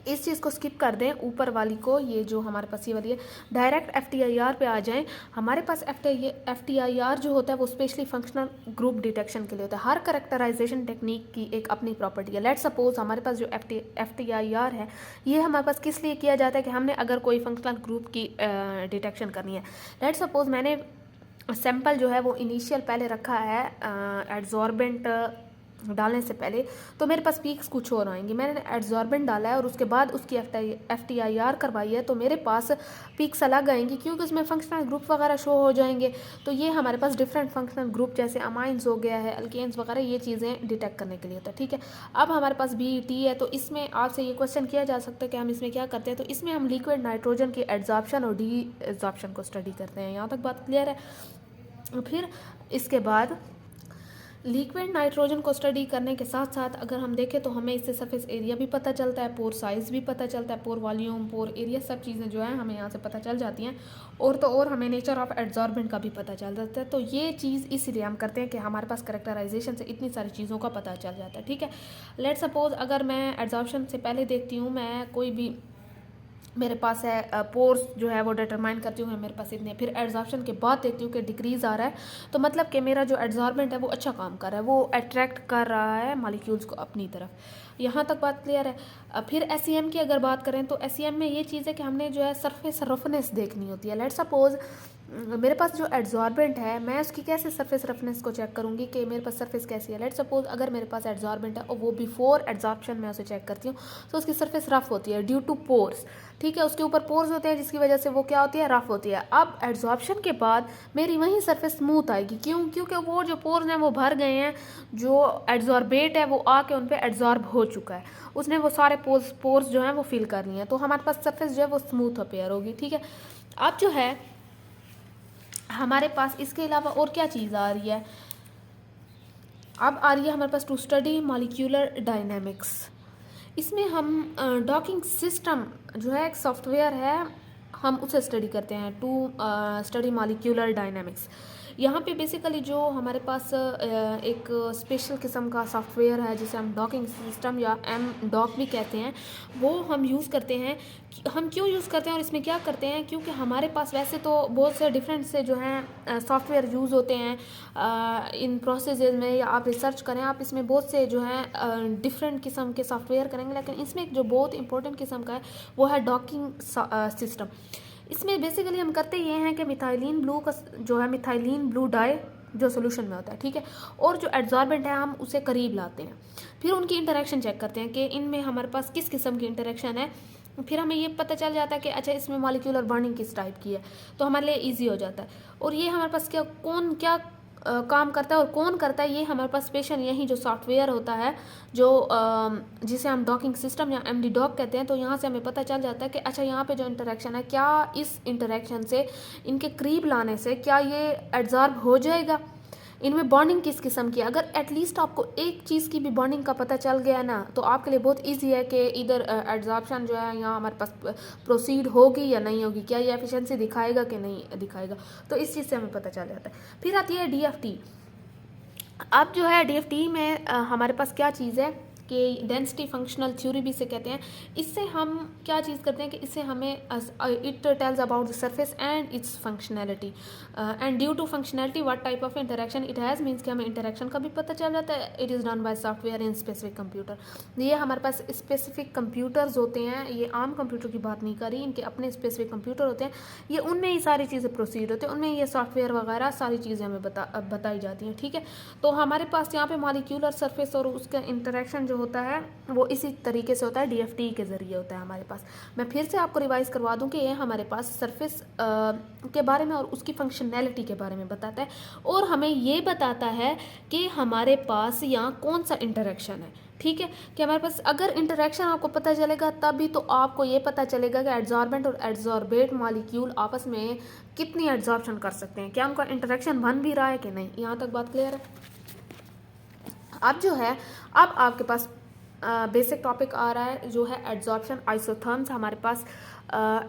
इस चीज़ को स्किप कर दें, ऊपर वाली को, ये जो हमारे पास ये वाली है, डायरेक्ट FTIR पे आ जाएं। हमारे पास FTIR जो होता है वो स्पेशली फंक्शनल ग्रुप डिटेक्शन के लिए होता है। हर करेक्टराइजेशन टेक्निक की एक अपनी प्रॉपर्टी है। लेट्स सपोज हमारे पास जो FTIR है ये हमारे पास किस लिए किया जाता है कि हमने अगर कोई फंक्शनल ग्रुप की डिटेक्शन करनी है। लेट्स सपोज मैंने सैंपल जो है वो इनिशियल पहले रखा है एड्जॉर्बेंट डालने से पहले, तो मेरे पास पीक्स कुछ और आएंगी। मैंने एड्जॉर्बेंट डाला है और उसके बाद उसकी FTIR करवाई है, तो मेरे पास पीक्स अलग आएंगी क्योंकि उसमें फंक्शनल ग्रुप वगैरह शो हो जाएंगे। तो ये हमारे पास डिफरेंट फंक्शनल ग्रुप जैसे अमाइंस हो गया है, अल्केन्स वगैरह, ये चीज़ें डिटेक्ट करने के लिए होता है, ठीक है। अब हमारे पास BET है, तो इसमें आपसे ये क्वेश्चन किया जा सकता है कि हम इसमें क्या करते हैं, तो इसमें हम लिक्विड नाइट्रोजन की एड्जॉर्प्शन और डी एड्जॉर्प्शन को स्टडी करते हैं। यहाँ तक बात क्लियर है। फिर इसके बाद लिक्विड नाइट्रोजन को स्टडी करने के साथ साथ अगर हम देखें तो हमें इससे सरफेस एरिया भी पता चलता है, पोर साइज़ भी पता चलता है, पोर वॉल्यूम, पोर एरिया, सब चीज़ें जो है हमें यहाँ से पता चल जाती हैं। और तो और हमें नेचर ऑफ एड्जॉर्बेंट का भी पता चल जाता है। तो ये चीज़ इसलिए हम करते हैं कि हमारे पास करेक्टराइजेशन से इतनी सारी चीज़ों का पता चल जाता है। ठीक है, लेट सपोज अगर मैं एड्जॉर्प्शन से पहले देखती हूँ, मैं कोई भी मेरे पास है पोर्स जो है वो डिटरमाइन करती हूँ, मेरे पास इतने, फिर एड्जॉर्प्शन के बाद देखती हूँ कि डिक्रीज़ आ रहा है, तो मतलब कि मेरा जो एड्जॉर्बेंट है वो अच्छा काम कर रहा है, वो अट्रैक्ट कर रहा है मॉलिक्यूल्स को अपनी तरफ। यहाँ तक बात क्लियर है। फिर SEM की अगर बात करें तो SEM में ये चीज़ है कि हमने जो है सरफेस रफनेस देखनी होती है। लेट सपोज मेरे पास जो एड्जॉर्बेंट है, मैं उसकी कैसे सरफेस रफनेस को चेक करूँगी कि मेरे पास सरफेस कैसी है। लेट सपोज अगर मेरे पास एड्जॉर्बेंट है और वो बिफोर एड्जॉर्प्शन मैं उसे चेक करती हूँ तो उसकी सरफेस रफ होती है ड्यू टू पोर्स। ठीक है, उसके ऊपर पोर्स होते हैं जिसकी वजह से वो क्या होती है, रफ होती है। अब एड्जॉर्प्शन के बाद मेरी वही सरफेस स्मूथ आएगी। क्यों? क्योंकि वो जो पोर्स हैं वो भर गए हैं, जो एड्जॉर्बेट है वो आके उन पर एड्जॉर्ब हो चुका है, उसने वो सारे पोर्स जो हैं वो फिल कर लिए हैं, तो हमारे पास सरफेस जो है वो स्मूथ अपेयर होगी। ठीक है, अब जो है हमारे पास इसके अलावा और क्या चीज़ आ रही है, अब आ रही है हमारे पास टू स्टडी मॉलिक्यूलर डायनेमिक्स। इसमें हम डॉकिंग सिस्टम जो है एक सॉफ्टवेयर है, हम उसे स्टडी करते हैं टू स्टडी मॉलिक्यूलर डायनेमिक्स। यहाँ पे बेसिकली जो हमारे पास एक स्पेशल किस्म का सॉफ्टवेयर है जिसे हम डॉकिंग सिस्टम या MDoc भी कहते हैं, वो हम यूज़ करते हैं। हम क्यों यूज़ करते हैं और इसमें क्या करते हैं? क्योंकि हमारे पास वैसे तो बहुत से डिफरेंट से जो हैं सॉफ्टवेयर यूज़ होते हैं इन प्रोसेसेस में, या आप रिसर्च करें, आप इसमें बहुत से जो हैं डिफरेंट किस्म के सॉफ्टवेयर करेंगे, लेकिन इसमें एक जो बहुत इंपॉर्टेंट किस्म का है वो है डॉकिंग सिस्टम। इसमें बेसिकली हम करते ये हैं कि मिथाइलिन ब्लू का जो है मिथाइलिन ब्लू डाई जो सोल्यूशन में होता है, ठीक है, और जो एड्जॉर्बेंट है हम उसे करीब लाते हैं, फिर उनकी इंटरेक्शन चेक करते हैं कि इनमें हमारे पास किस किस्म की इंटरेक्शन है, फिर हमें ये पता चल जाता है कि अच्छा इसमें मॉलिक्यूलर बॉन्डिंग किस टाइप की है, तो हमारे लिए इजी हो जाता है। और ये हमारे पास क्या काम करता है और कौन करता है, ये हमारे पास स्पेशल यही जो सॉफ्टवेयर होता है जो जिसे हम डॉकिंग सिस्टम या MDoc कहते हैं, तो यहाँ से हमें पता चल जाता है कि अच्छा यहाँ पे जो इंटरेक्शन है, क्या इस इंटरेक्शन से इनके करीब लाने से क्या ये एड्जॉर्ब हो जाएगा, इनमें बॉन्डिंग किस किस्म की है। अगर एटलीस्ट आपको एक चीज़ की भी बॉन्डिंग का पता चल गया ना, तो आपके लिए बहुत इजी है कि इधर एड्जॉर्प्शन जो है यहाँ हमारे पास प्रोसीड होगी या नहीं होगी, क्या ये एफिशिएंसी दिखाएगा कि नहीं दिखाएगा, तो इस चीज़ से हमें पता चल जाता है। फिर आती है DFT। अब जो है DFT में हमारे पास क्या चीज़ है कि डेंसिटी फंक्शनल थ्योरी भी इसे कहते हैं। इससे हम क्या चीज़ करते हैं कि इससे हमें it tells about the surface and its functionality and due to functionality what type of interaction it has, means कि हमें इंटरेक्शन का भी पता चल जाता है। It is done by software in specific computer. ये हमारे पास स्पेसिफिक कंप्यूटर्स होते हैं, ये आम कंप्यूटर की बात नहीं कर रही, इनके अपने स्पेसिफिक कंप्यूटर होते हैं, ये उनमें ही सारी चीज़ें प्रोसीड होते हैं, उनमें ये सॉफ्टवेयर वगैरह सारी चीज़ें हमें बताई जाती हैं। ठीक है, तो हमारे पास यहाँ पे मॉलिक्यूलर सरफेस और उसका इंटरेक्शन जो होता है वो इसी तरीके से होता है, DFT के ज़रिए होता है हमारे पास। मैं फिर से आपको रिवाइज करवा दूं कि ये हमारे पास सरफेस के बारे में और उसकी फंक्शनैलिटी के बारे में बताता है, और हमें ये बताता है कि हमारे पास यहाँ कौन सा इंटरेक्शन है। ठीक है, कि हमारे पास अगर इंटरेक्शन आपको पता चलेगा तभी तो आपको ये पता चलेगा कि एड्जॉर्बेंट और एड्जॉर्बेट मॉलिक्यूल आपस में कितनी एड्जॉर्प्शन कर सकते हैं, क्या उनका इंटरेक्शन बन भी रहा है कि नहीं। यहाँ तक बात क्लियर है। अब जो है, अब आपके पास बेसिक टॉपिक आ रहा है जो है एड्जॉर्प्शन आइसोथर्म्स। हमारे पास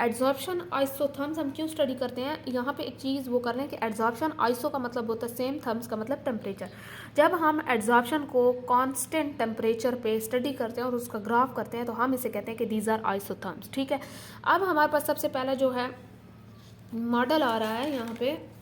एड्जॉर्प्शन आइसोथर्म्स हम क्यों स्टडी करते हैं, यहाँ पे एक चीज़ वो कर रहे हैं कि एड्जॉर्प्शन आइसो का मतलब होता है सेम, थर्म्स का मतलब टेम्परेचर। जब हम एड्जॉर्प्शन को कांस्टेंट टेम्परेचर पे स्टडी करते हैं और उसका ग्राफ करते हैं तो हम इसे कहते हैं कि दीज आर आइसोथर्म्स। ठीक है, अब हमारे पास सबसे पहला जो है मॉडल आ रहा है यहाँ पे।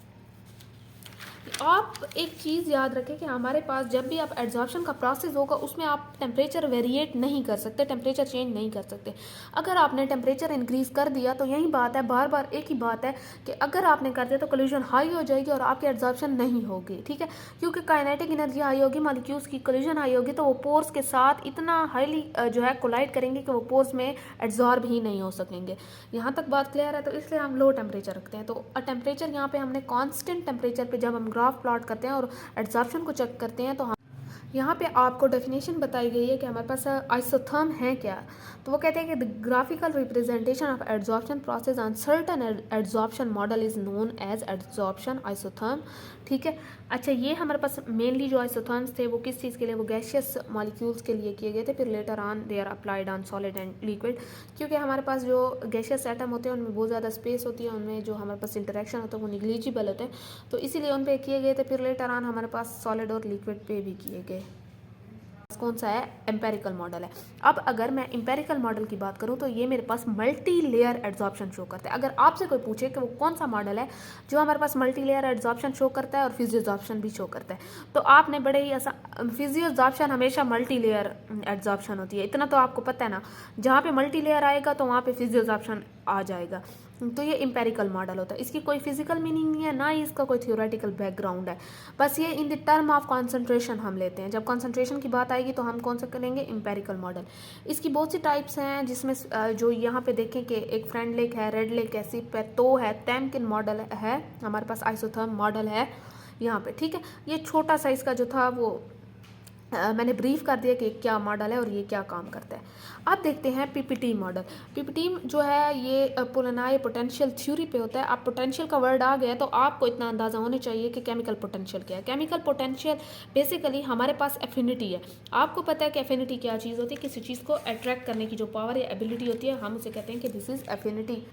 आप एक चीज़ याद रखें कि हमारे पास जब भी आप एड्जॉर्प्शन का प्रोसेस होगा उसमें आप टेम्परेचर वेरिएट नहीं कर सकते, टेम्परेचर चेंज नहीं कर सकते। अगर आपने टेम्परेचर इंक्रीज़ कर दिया तो यही बात है, बार बार एक ही बात है कि अगर आपने कर दिया तो कोलिजन हाई हो जाएगी और आपकी एड्जॉर्प्शन नहीं होगी। ठीक है, क्योंकि काइनेटिक एनर्जी हाई होगी, मॉलिक्यूल्स की कोलिजन हाई होगी, तो वो पोर्स के साथ इतना हाईली जो है कोलाइड करेंगे कि वो पोर्स में एड्जॉर्ब ही नहीं हो सकेंगे। यहाँ तक बात क्लियर है, तो इसलिए हम लो टेम्परेचर रखते हैं। तो टेम्परेचर यहाँ पे हमने कॉन्स्टेंट टेम्परेचर पे जब हम ग्राफ प्लॉट करते हैं और एड्जॉर्प्शन को चेक करते हैं तो हम यहाँ पे आपको डेफिनेशन बताई गई है कि हमारे पास आइसोथर्म है क्या। तो वो कहते हैं कि the graphical representation of adsorption process on certain adsorption model is known as adsorption isotherm. ठीक है, अच्छा ये हमारे पास मेनली जो आइसोथर्म्स थे वो किस चीज़ के लिए, वो गैशियस मॉलिक्यूल्स के लिए किए गए थे, फिर later on they are applied on solid and liquid. क्योंकि हमारे पास जो गैशियस एटम होते हैं उनमें बहुत ज़्यादा स्पेस होती है, उनमें जो हमारे पास इंटरेक्शन होता है वो निग्लिजिबल होते हैं, तो इसीलिए उन पर किए गए थे। फिर लेटर ऑन हमारे पास सॉलिड और लिक्विड पे भी किए गए। कौन सा है, एम्पेरिकल मॉडल है। अब अगर मैं एम्पेरिकल मॉडल की बात करूं तो ये मेरे पास मल्टी लेयर एड्जॉर्प्शन शो करता है। अगर आपसे कोई पूछे कि वो कौन सा मॉडल है जो हमारे पास मल्टी लेयर एड्जॉर्प्शन शो करता है और फिजियोजॉर्प्शन भी शो करता है, तो आपने बड़े ही फिजियोजॉर्प्शन हमेशा मल्टी लेयर एड्जॉर्प्शन होती है, इतना तो आपको पता है ना। जहाँ पे मल्टी लेयर आएगा तो वहाँ पे फिजियोजॉर्प्शन आ जाएगा। तो ये एम्पेरिकल मॉडल होता है। इसकी कोई फिजिकल मीनिंग नहीं है, ना ही इसका कोई थियोरेटिकल बैकग्राउंड है, बस ये in the term of concentration हम लेते हैं। जब कॉन्सेंट्रेशन की बात आएगी तो हम कौन सा करेंगे, एम्पेरिकल मॉडल। इसकी बहुत सी टाइप्स हैं, जिसमें जो यहाँ पे देखें कि एक फ्रेंड लेक है, रेड लेक है, सिप है, तो है, टेम्किन मॉडल है, हमारे पास आइसोथर्म मॉडल है यहाँ पे। ठीक है, ये छोटा सा इसका जो था वो मैंने ब्रीफ कर दिया कि क्या मॉडल है और ये क्या काम करता है। अब देखते हैं पीपीटी मॉडल। पीपीटी जो है ये पुलनाय पोटेंशियल थ्योरी पे होता है। अब पोटेंशियल का वर्ड आ गया तो आपको इतना अंदाज़ा होना चाहिए कि केमिकल पोटेंशियल क्या है। केमिकल पोटेंशियल बेसिकली हमारे पास एफिनिटी है। आपको पता है कि एफिनिटी क्या चीज़ होती है, किसी चीज़ को अट्रैक्ट करने की जो पावर या एबिलिटी होती है, हम उसे कहते हैं कि दिस इज़ एफिनिटी।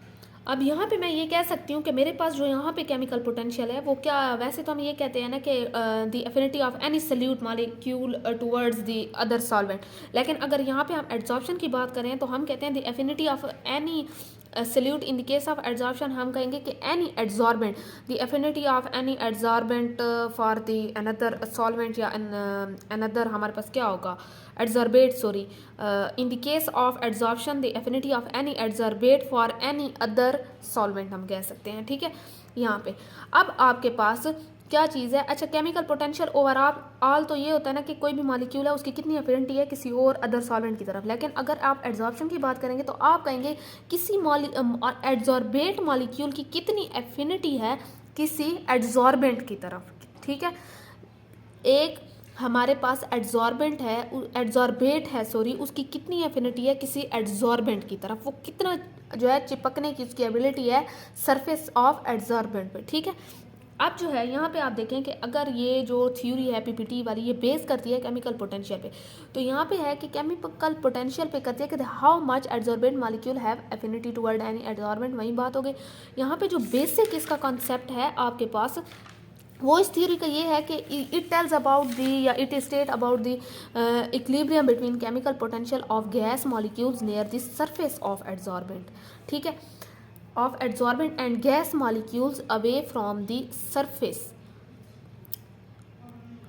अब यहाँ पे मैं ये कह सकती हूँ कि मेरे पास जो यहाँ पे केमिकल पोटेंशियल है वो क्या, वैसे तो हम ये कहते हैं ना कि the affinity of any solute molecule towards the other solvent, लेकिन अगर यहाँ पे हम एड्जॉर्प्शन की बात करें तो हम कहते हैं the affinity of any solute. In the case of adsorption हम कहेंगे कि any adsorbent, the affinity of any adsorbent for the another solvent या अनदर हमारे पास क्या होगा, adsorbate, sorry, in the case of adsorption the affinity of any adsorbate for any other solvent हम कह सकते हैं। ठीक है, यहाँ पे अब आपके पास क्या चीज़ है, अच्छा केमिकल पोटेंशियल ओवरऑल तो ये होता है ना कि कोई भी मॉलिक्यूल है उसकी कितनी एफिनिटी है किसी और अदर सॉल्वेंट की तरफ, लेकिन अगर आप एड्जॉर्प्शन की बात करेंगे तो आप कहेंगे किसी एड्जॉर्बेट मॉलिक्यूल की कितनी एफिनिटी है किसी एड्जॉर्बेंट की तरफ। ठीक है, एक हमारे पास एड्जॉर्बेट है सॉरी, उसकी कितनी एफिनिटी है किसी एड्जॉर्बेंट की तरफ, वो कितना जो है चिपकने की उसकी एबिलिटी है सरफेस ऑफ एड्जॉर्बेंट पे। ठीक है, अब जो है यहाँ पे आप देखें कि अगर ये जो थ्योरी है पीपीटी वाली ये बेस करती है केमिकल पोटेंशियल पे, तो यहाँ पे है कि केमिकल पोटेंशियल पे करती है कि how much adsorbent molecule have affinity toward any adsorbent, वही बात हो गई। यहाँ पे जो बेसिक इसका कॉन्सेप्ट है आपके पास वो इस थ्योरी का ये है कि इट टेल्स अबाउट दी या it state about the equilibrium between chemical potential of gas molecules near the surface of adsorbent. ठीक है, of adsorbent and gas molecules away from the surface.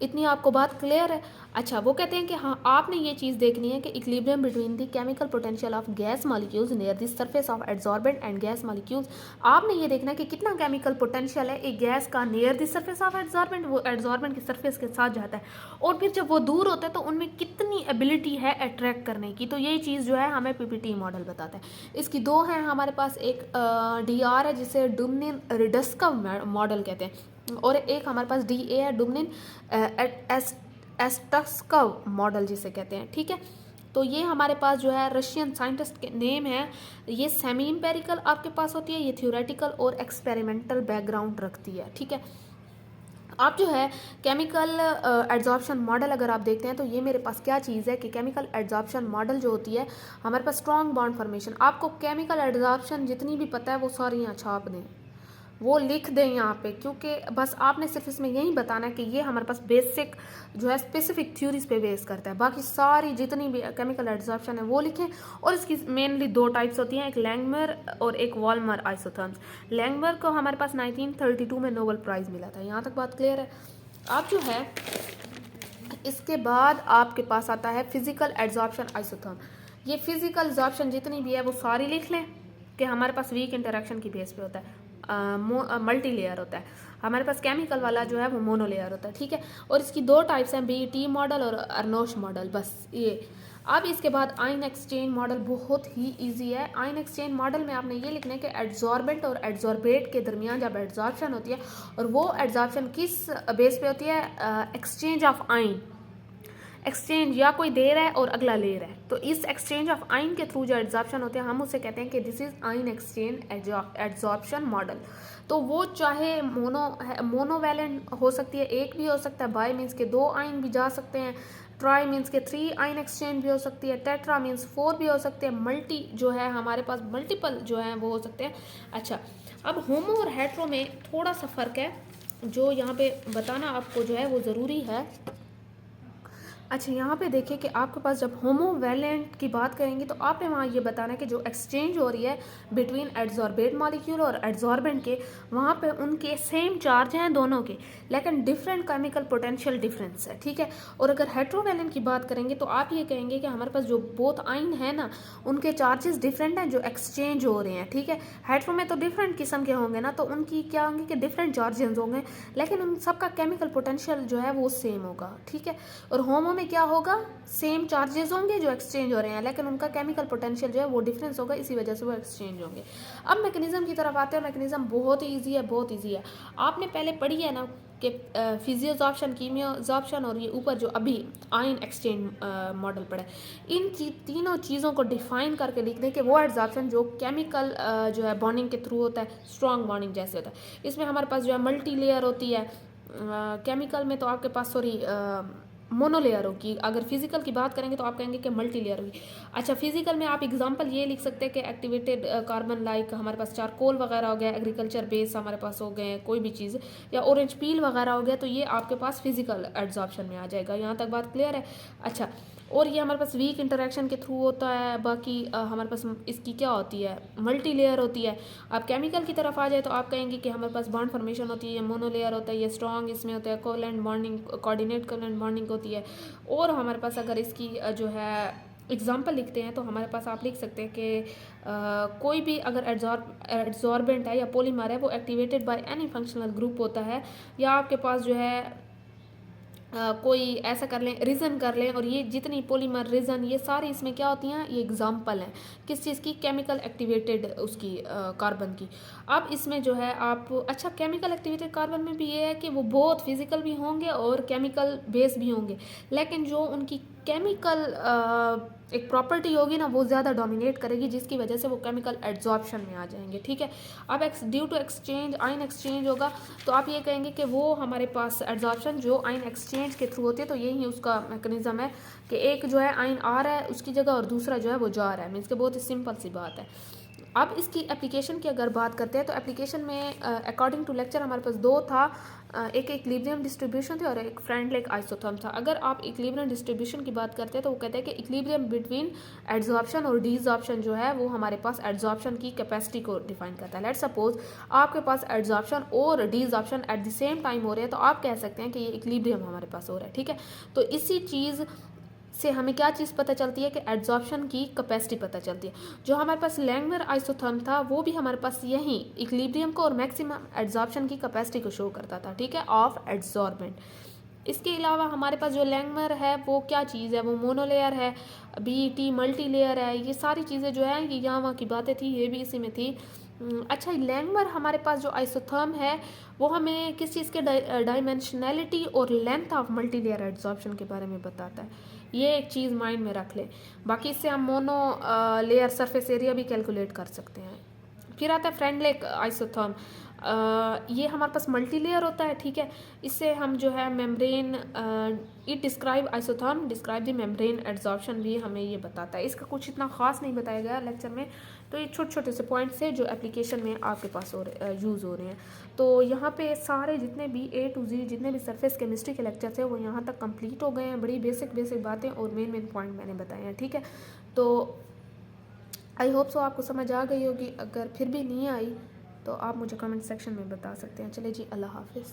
इतनी आपको बात क्लियर है। अच्छा, वो कहते हैं कि हाँ आपने ये चीज़ देखनी है कि equilibrium between the chemical potential of gas molecules near the surface of adsorbent and gas molecules. आपने ये देखना है कि कितना केमिकल पोटेंशियल है एक गैस का near the surface of adsorbent, वो एड्जॉर्बेंट की सरफेस के साथ जाता है, और फिर जब वो दूर होता है तो उनमें कितनी एबिलिटी है अट्रैक्ट करने की। तो यही चीज़ जो है हमें पीपीटी मॉडल बताता है। इसकी दो हैं हमारे पास, एक DR है जिसे डुमनिन रिडस्का मॉडल कहते हैं, और एक हमारे पास DA है डुमनिन एस्टस्कव मॉडल जिसे कहते हैं। ठीक है, तो ये हमारे पास जो है रशियन साइंटिस्ट के नेम है। ये सेमी एम्पेरिकल आपके पास होती है, ये थ्योरेटिकल और एक्सपेरिमेंटल बैकग्राउंड रखती है। ठीक है, आप जो है केमिकल एड्जॉर्प्शन मॉडल अगर आप देखते हैं तो ये मेरे पास क्या चीज़ है कि केमिकल एड्जॉर्प्शन मॉडल जो होती है हमारे पास स्ट्रॉन्ग बॉन्ड फॉर्मेशन। आपको केमिकल एड्जॉर्प्शन जितनी भी पता है वो सारी यहाँ छाप दें, वो लिख दें यहाँ पे, क्योंकि बस आपने सिर्फ इसमें यही बताना है कि ये हमारे पास बेसिक जो है स्पेसिफिक थ्योरीज पे बेस करता है, बाकी सारी जितनी भी केमिकल एड्जॉर्प्शन है वो लिखें। और इसकी मेनली दो टाइप्स होती हैं, एक लैंगमर और एक वॉल्मर आइसोथर्म्स। लैंगमर को हमारे पास 1932 में नोबेल प्राइज़ मिला था। यहाँ तक बात क्लियर है। अब जो है इसके बाद आपके पास आता है फिजिकल एड्जॉर्प्शन आइसोथर्म। ये फिजिकल एड्जॉर्प्शन जितनी भी है वो सारी लिख लें कि हमारे पास वीक इंटरेक्शन की बेस पे होता है, मल्टी लेयर होता है। हमारे पास केमिकल वाला जो है वो मोनो लेयर होता है। ठीक है, और इसकी दो टाइप्स हैं, BET मॉडल और अर्नोश मॉडल, बस ये। अब इसके बाद आयन एक्सचेंज मॉडल बहुत ही इजी है। आयन एक्सचेंज मॉडल में आपने ये लिखना है कि एड्जॉर्बेंट और एड्जॉर्बेट के दरमियान जब एड्जॉर्प्शन होती है, और वो एड्जॉर्प्शन किस बेस पे होती है, एक्सचेंज ऑफ आयन। एक्सचेंज या कोई दे रहा है और अगला ले रहा है, तो इस एक्सचेंज ऑफ आइन के थ्रू जो एड्जॉर्प्शन होते हैं हम उसे कहते हैं कि दिस इज आइन एक्सचेंज एड्जॉर्प्शन मॉडल। तो वो चाहे मोनोवैलेंट हो सकती है, एक भी हो सकता है, बाई मीन्स के 2 आइन भी जा सकते हैं, ट्राई मीन्स के 3 आइन एक्सचेंज भी हो सकती है, टेट्रा मीन्स 4 भी हो सकते हैं, मल्टी जो है हमारे पास मल्टीपल जो है वो हो सकते हैं। अच्छा, अब होमो और हेट्रो में थोड़ा सा फ़र्क है जो यहाँ पे बताना आपको जो है वो ज़रूरी है। अच्छा, यहाँ पे देखिए कि आपके पास जब होमोवैलेंट की बात करेंगे तो आपने वहाँ ये बताना है कि जो एक्सचेंज हो रही है बिटवीन एड्जॉर्बेट मॉलिक्यूल और एड्जॉर्बेंट के, वहाँ पे उनके सेम चार्ज हैं दोनों के, लेकिन डिफरेंट केमिकल पोटेंशियल डिफरेंस है, ठीक है। और अगर हेट्रोवैलेंट की बात करेंगे तो आप ये कहेंगे कि हमारे पास जो बोथ आइन है ना उनके चार्जेस डिफरेंट हैं जो एक्सचेंज हो रहे हैं, ठीक है। हेट्रो में तो डिफरेंट किस्म के होंगे ना, तो उनकी क्या होंगे कि डिफरेंट चार्जेस होंगे, लेकिन उन सबका केमिकल पोटेंशियल जो है वो सेम होगा, ठीक है। और होमो में क्या होगा, सेम चार्जेस होंगे जो एक्सचेंज हो रहे हैं, लेकिन उनका केमिकल पोटेंशियल जो है वो डिफरेंस होगा, इसी वजह से वो एक्सचेंज होंगे। अब मैकेनिज्म की तरफ आते हैं। मैकेनिज्म बहुत ही ईजी है, बहुत ईजी है। आपने पहले पढ़ी है ना कि फिजियोजॉर्प्शन, कीमियोजॉर्प्शन और ये ऊपर जो अभी आयन एक्सचेंज मॉडल पढ़ा है, इन तीनों चीज़ों को डिफाइन करके लिख दें कि वो एड्जॉर्प्शन जो केमिकल जो है बॉन्डिंग के थ्रू होता है, स्ट्रॉन्ग बॉन्डिंग जैसे होता है। इसमें हमारे पास जो है मल्टी लेयर होती है, केमिकल में तो आपके पास मोनोलेयर होगी। अगर फिजिकल की बात करेंगे तो आप कहेंगे कि मल्टी लेयर होगी। अच्छा, फिजिकल में आप एग्जांपल ये लिख सकते हैं कि एक्टिवेटेड कार्बन, लाइक हमारे पास चारकोल वगैरह हो गया, एग्रीकल्चर बेस हमारे पास हो गए, कोई भी चीज़, या ऑरेंज पील वगैरह हो गया, तो ये आपके पास फिजिकल एड्जॉर्प्शन में आ जाएगा। यहाँ तक बात क्लियर है। अच्छा, और ये हमारे पास वीक इंटरेक्शन के थ्रू होता है। बाकी हमारे पास इसकी क्या होती है, मल्टी लेयर होती है। आप केमिकल की तरफ आ जाए तो आप कहेंगे कि हमारे पास बॉन्ड फॉर्मेशन होती है, ये मोनोलेयर होता है, ये स्ट्रॉन्ग इसमें होता है, covalent bonding, coordinate covalent bonding होती है। और हमारे पास अगर इसकी जो है एग्जाम्पल लिखते हैं तो हमारे पास आप लिख सकते हैं कि कोई भी अगर एड्जॉर्बेंट है या पॉलीमर है वो activated by any functional group होता है, या आपके पास जो है कोई ऐसा कर लें, रीज़न कर लें, और ये जितनी पॉलीमर, रीज़न, ये सारी इसमें क्या होती हैं, ये एग्जांपल हैं किस चीज़ की, केमिकल एक्टिवेटेड उसकी कार्बन की। अब इसमें जो है आप, अच्छा, केमिकल एक्टिवेटेड कार्बन में भी ये है कि वो बहुत फिजिकल भी होंगे और केमिकल बेस भी होंगे, लेकिन जो उनकी केमिकल एक प्रॉपर्टी होगी ना वो ज़्यादा डोमिनेट करेगी, जिसकी वजह से वो केमिकल एड्जॉर्प्शन में आ जाएंगे, ठीक है। अब due to exchange, ion exchange होगा, तो आप ये कहेंगे कि वो हमारे पास एड्जॉर्प्शन जो आयन एक्सचेंज के थ्रू होती है, तो यही उसका मैकेनिज्म है कि एक जो है आयन आ रहा है उसकी जगह और दूसरा जो है वो जा रहा है। मीन्स के बहुत ही सिंपल सी बात है। अब इसकी एप्लीकेशन की अगर बात करते हैं तो एप्लीकेशन में अकॉर्डिंग टू लेक्चर हमारे पास 2 था, एक इक्विलिब्रियम डिस्ट्रीब्यूशन थी और एक फ्रेंडलिक आइसोथर्म था। अगर आप इक्विलिब्रियम डिस्ट्रीब्यूशन की बात करते हैं तो वो कहते हैं कि इक्विलिब्रियम बिटवीन एड्जॉर्प्शन और डीजॉर्प्शन जो है वो हमारे पास एड्जॉर्प्शन की कैपेसिटी को डिफाइन करता है। लेट्स सपोज आपके पास एड्जॉर्प्शन और डीजॉर्प्शन एट द सेम टाइम हो रहे हैं, तो आप कह सकते हैं कि ये इक्विलिब्रियम हमारे पास हो रहा है, ठीक है। तो इसी चीज़ से हमें क्या चीज़ पता चलती है कि एड्जॉर्प्शन की कैपेसिटी पता चलती है। जो हमारे पास लैंगमर आइसोथर्म था वो भी हमारे पास यही इक्विलिब्रियम को और मैक्सिमम एड्जॉर्प्शन की कैपेसिटी को शो करता था, ठीक है, ऑफ एड्जॉर्बेंट। इसके अलावा हमारे पास जो लैंगमर है वो क्या चीज़ है, वो मोनोलेयर है, बीईटी मल्टी लेयर है, ये सारी चीज़ें जो है ये यहाँ वहाँ की बातें थी, ये भी इसी में थी। अच्छा, लैंगमर हमारे पास जो आइसोथर्म है वो हमें किस चीज़ के डायमेंशनैलिटी और length of multi layer adsorption के बारे में बताता है। ये एक चीज़ माइंड में रख लें। बाकी इससे हम मोनो लेयर सरफेस एरिया भी कैलकुलेट कर सकते हैं। फिर आता है फ्रेंडलिक आइसोथर्म। ये हमारे पास मल्टी लेयर होता है, ठीक है। इससे हम जो है membrane, it describe isotherm describe the membrane adsorption भी हमें ये बताता है। इसका कुछ इतना खास नहीं बताया गया लेक्चर में, तो ये छोटे छोटे से पॉइंट्स है जो एप्लीकेशन में आपके पास यूज़ हो रहे हैं। तो यहाँ पे सारे जितने भी A to Z जितने भी सरफेस केमिस्ट्री के लेक्चर थे वो यहाँ तक कंप्लीट हो गए हैं। बड़ी बेसिक बातें और मेन पॉइंट मैंने बताए हैं, ठीक है। तो आई होप सो आपको समझ आ गई होगी। अगर फिर भी नहीं आई तो आप मुझे कमेंट सेक्शन में बता सकते हैं। चलिए जी, अल्लाह हाफिज़।